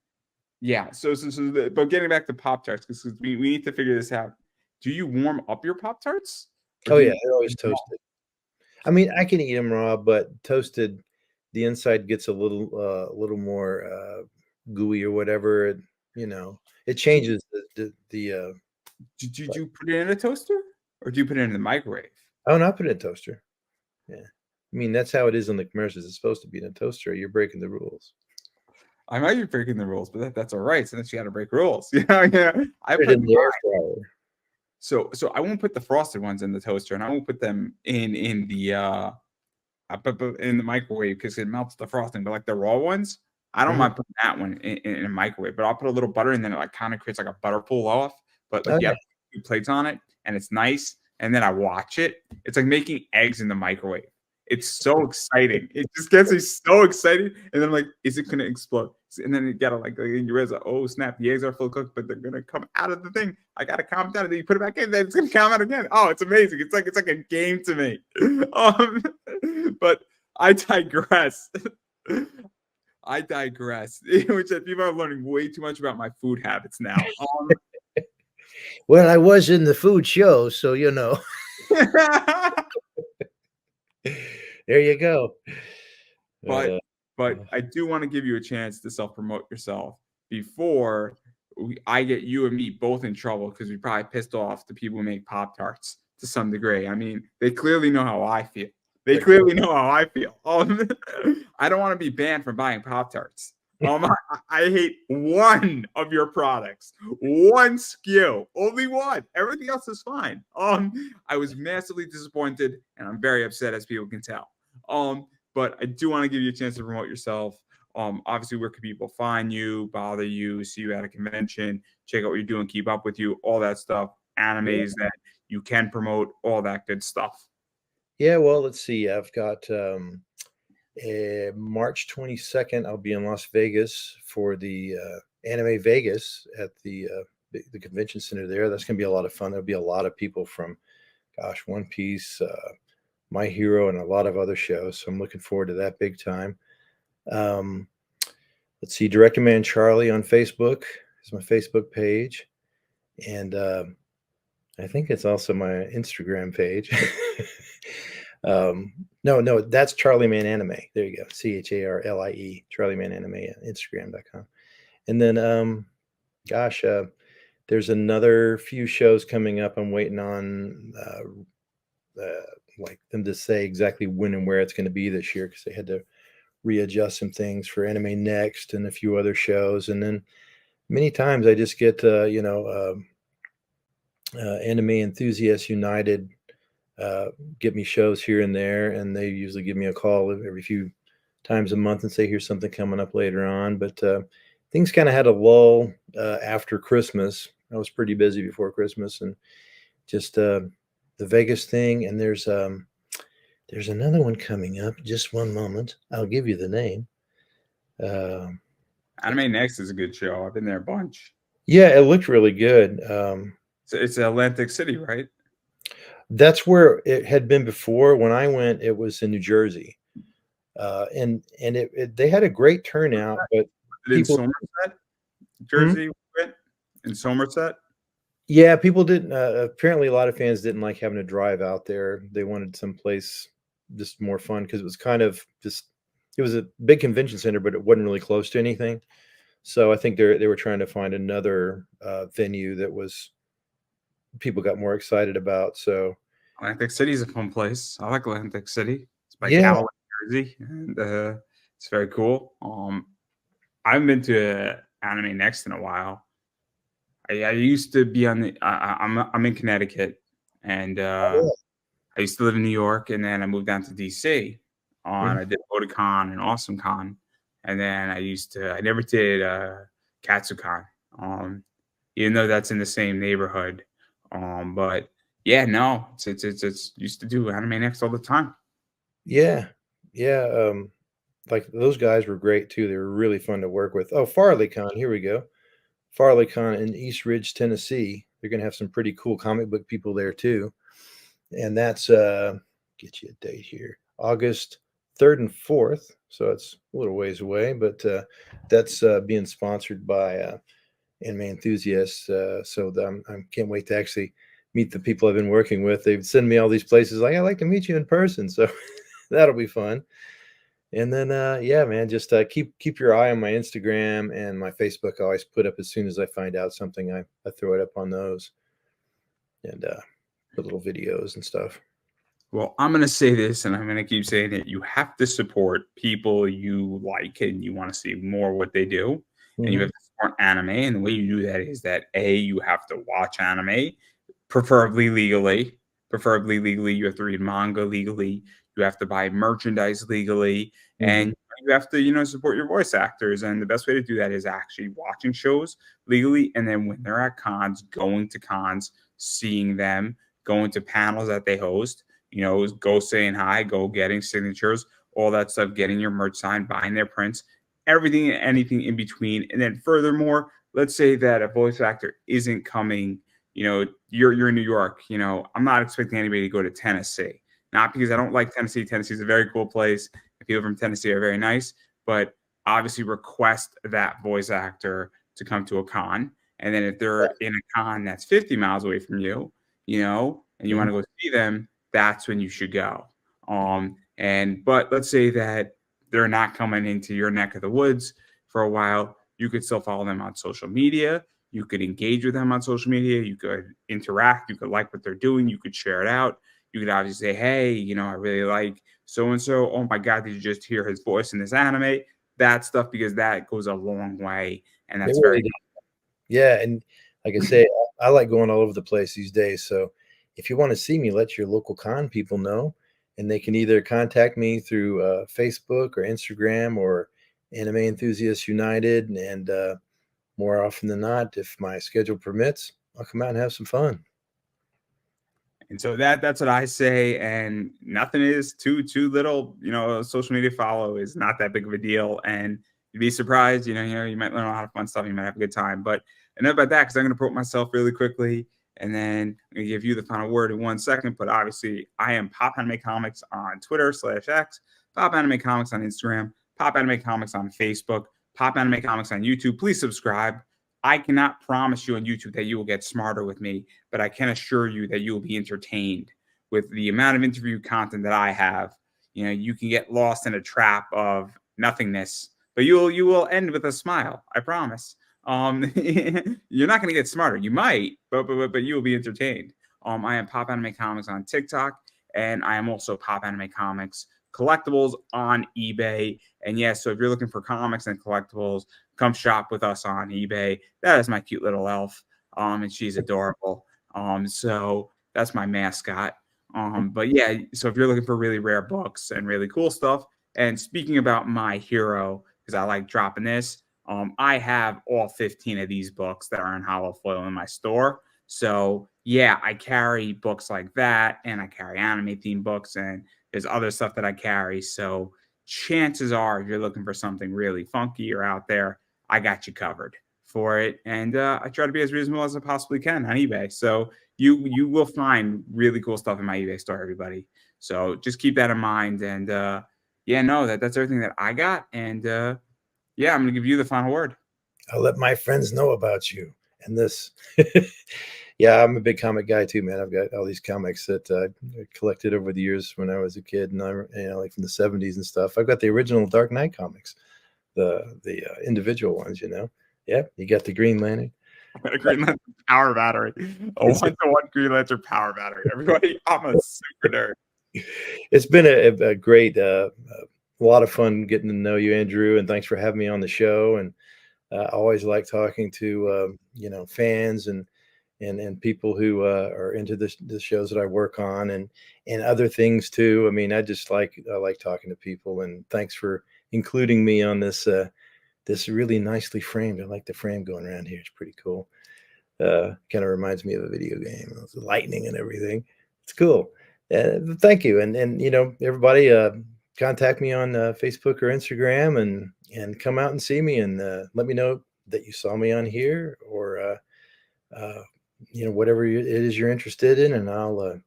yeah, but getting back to Pop-Tarts, because we need to figure this out. Do you warm up your Pop-Tarts? Oh yeah, they're always toasted. I mean, I can eat them raw, but toasted, the inside gets a little more gooey or whatever. It changes the. Did you put it in a toaster, or do you put it in the microwave? Oh, not put it in a toaster. Yeah, I mean that's how it is in the commercials. It's supposed to be in a toaster. You're breaking the rules. I might be breaking the rules, but that's all right. Since you got to break rules, yeah. I Put put it in the air fryer. so I won't put the frosted ones in the toaster, and I won't put them in the I put in the microwave because it melts the frosting. But like the raw ones, I don't Mhm. mind putting that one in a microwave. But I'll put a little butter, and then it like kind of creates like a butter pull off. But like Oh you yeah. have 2 plates on it, and it's nice. And then I watch it. It's like making eggs in the microwave. It's so exciting. It just gets me so excited. And then I'm like, is it gonna explode? And then you gotta like you realize, like, oh snap, the eggs are full cooked, but they're gonna come out of the thing. I gotta calm down, and then you put it back in, then it's gonna come out again. Oh, it's amazing. It's like a game to me. But I digress. I digress. Which people are learning way too much about my food habits now. Well, I was in the food show, so there you go. But Uh, I do want to give you a chance to self-promote yourself before I get you and me both in trouble because we probably pissed off the people who make Pop-Tarts to some degree. I mean, they clearly know how I feel. They clearly know how I feel. I don't want to be banned from buying Pop-Tarts. I hate one of your products, one SKU, only one. Everything else is fine. I was massively disappointed, and I'm very upset, as people can tell. But I do want to give you a chance to promote yourself. Obviously, where can people find you, bother you, see you at a convention, check out what you're doing, keep up with you, all that stuff, animes that you can promote, all that good stuff. yeah, well, let's see. I've got March 22nd. I'll be in Las Vegas for the Anime Vegas at the convention center there. That's going to be a lot of fun. There'll be a lot of people from, gosh, One Piece, My Hero, and a lot of other shows. So I'm looking forward to that big time. Um, let's see, Direct Command Charlie on Facebook is my Facebook page, and I think it's also my Instagram page. No, that's Charlie Man Anime. There you go, CHARLIE, Charlie Man Anime at Instagram.com. And then, gosh, there's another few shows coming up. I'm waiting on like them to say exactly when and where it's going to be this year because they had to readjust some things for Anime Next and a few other shows. And then many times I just get Anime Enthusiasts United get me shows here and there, and they usually give me a call every few times a month and say here's something coming up later on. But things kind of had a lull after Christmas. I was pretty busy before Christmas, and just the Vegas thing. And there's another one coming up. Just one moment, I'll give you the name. Anime Next is a good show. I've been there a bunch. Yeah, it looked really good. So it's Atlantic City, right? That's where it had been before. When I went, it was in New Jersey, and they had a great turnout. But In people, Somerset, Jersey, in Somerset. yeah, people didn't. Apparently, a lot of fans didn't like having to drive out there. They wanted someplace just more fun because it was kind of just. It was a big convention center, but it wasn't really close to anything. So I think they were trying to find another venue that was people got more excited about. So Atlantic City is a fun place. I like Atlantic City. It's by yeah, Callaway, Jersey, and it's very cool. I haven't been to Anime Next in a while. I used to be on the. I'm in Connecticut, and I used to live in New York, and then I moved down to DC. Mhm. I did Otakon and AwesomeCon, and then I never did KatsuCon, even though that's in the same neighborhood. But yeah, no, it's used to do Anime Next all the time. Yeah. Yeah, like, those guys were great too, they were really fun to work with. Oh, FarleyCon, here we go. FarleyCon in East Ridge, Tennessee. They're gonna have some pretty cool comic book people there too, and that's, get you a date here, August 3rd and 4th, so it's a little ways away, but, that's, being sponsored by, Anime Enthusiasts, so I can't wait to actually meet the people I've been working with. They've sent me all these places like, "I'd like to meet you in person," so that'll be fun. And then, yeah, man, just keep your eye on my Instagram and my Facebook. I always put up as soon as I find out something, I throw it up on those and put little videos and stuff. Well, I'm gonna say this, and I'm gonna keep saying it. You have to support people you like and you want to see more what they do, and you Hmm. have to support anime. And the way you do that is that you have to watch anime, preferably legally. Preferably legally, you have to read manga legally. You have to buy merchandise legally, Hmm. and you have to, support your voice actors. And the best way to do that is actually watching shows legally, and then when they're at cons, going to cons, seeing them, going to panels that they host, go saying hi, go getting signatures, all that stuff, getting your merch signed, buying their prints, everything and anything in between. And then furthermore, let's say that a voice actor isn't coming, you're in New York, I'm not expecting anybody to go to Tennessee. Not because I don't like Tennessee. Tennessee is a very cool place. The people from Tennessee are very nice, but obviously request that voice actor to come to a con. And then if they're in a con that's 50 miles away from you, and you want Hmm. to go see them, that's when you should go. But let's say that they're not coming into your neck of the woods for a while, you could still follow them on social media. You could engage with them on social media. You could interact. You could like what they're doing. You could share it out. You could obviously say, hey, I really like so and so. Oh my God, did you just hear his voice in this anime? That stuff, because that goes a long way. And It that's really very did. Yeah, and like I say, I like going all over the place these days. So if you want to see me, let your local con people know, and they can either contact me through Facebook or Instagram or Anime Enthusiasts United. And more often than not, if my schedule permits, I'll come out and have some fun. And so that's what I say. And nothing is too little. Social media follow is not that big of a deal. And you'd be surprised. You might learn a lot of fun stuff. You might have a good time. But enough about that, because I'm going to promote myself really quickly, and then I'm going to give you the final word in 1 second. But obviously, I am Pop Anime Comics on Twitter/X, Pop Anime Comics on Instagram, Pop Anime Comics on Facebook, Pop Anime Comics on YouTube. Please subscribe. I cannot promise you on YouTube that you will get smarter with me, but I can assure you that you will be entertained with the amount of interview content that I have. You can get lost in a trap of nothingness, but you will end with a smile. I promise. You're not going to get smarter. You might, but you will be entertained. I am Pop Anime Comics on TikTok, and I am also Pop Anime Comics collectibles on eBay. And yes, so if you're looking for comics and collectibles, come shop with us on eBay. That is my cute little elf. And she's adorable. So that's my mascot. But yeah, so if you're looking for really rare books and really cool stuff, and speaking about my hero, because I like dropping this, I have all 15 of these books that are in hollow foil in my store. So yeah, I carry books like that, and I carry anime themed books, and there's other stuff that I carry. So chances are, if you're looking for something really funky or out there, I got you covered for it. And I try to be as reasonable as I possibly can on eBay. So you will find really cool stuff in my eBay store, everybody. So just keep that in mind. And yeah, no, that's everything that I got. And yeah, I'm gonna give you the final word. I'll let my friends know about you and this. Yeah, I'm a big comic guy too, man. I've got all these comics that I collected over the years when I was a kid, and like from the '70s and stuff. I've got the original Dark Knight comics, the individual ones. Yeah, you got the Green Lantern. A Green Lantern power battery, a It's 1-to-1 Green Lantern power battery. Everybody, I'm a super nerd. it's been a great, a lot of fun getting to know you, Andrew, and thanks for having me on the show. And I always like talking to fans and and people who are into the shows that I work on, and other things too. I mean, I like talking to people, and thanks for including me on this this really nicely framed. I like the frame going around here. It's pretty cool. Kind of reminds me of a video game. The lightning and everything. It's cool. Thank you, and everybody, contact me on Facebook or Instagram, and come out and see me, and let me know that you saw me on here, or uh, whatever it is you're interested in, and I'll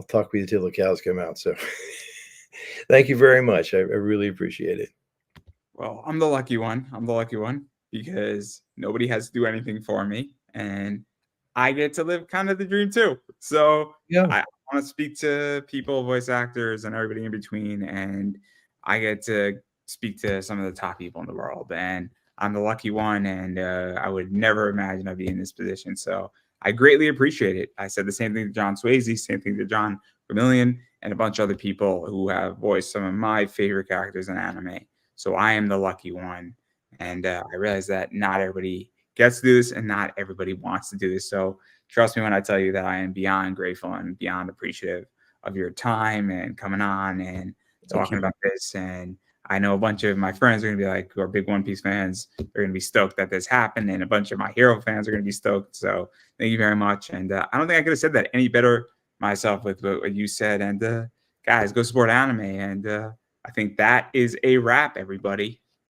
talk with you till the cows come out. So, thank you very much. I really appreciate it. Well, I'm the lucky one. I'm the lucky one because nobody has to do anything for me, and I get to live kind of the dream too. So Yeah, I want to speak to people, voice actors, and everybody in between, and I get to speak to some of the top people in the world, and I'm the lucky one, and I would never imagine I'd be in this position. So I greatly appreciate it. I said the same thing to John Swayze, same thing to John Vermillion, and a bunch of other people who have voiced some of my favorite characters in anime. So I am the lucky one. And I realize that not everybody gets to do this and not everybody wants to do this. So trust me when I tell you that I am beyond grateful and beyond appreciative of your time and coming on and thank talking you. about this. And I know a bunch of my friends are going to be like, who are big One Piece fans, they're going to be stoked that this happened. And a bunch of my hero fans are going to be stoked. So thank you very much. And I don't think I could have said that any better myself with what you said. And guys, go support anime. And I think that is a wrap, everybody.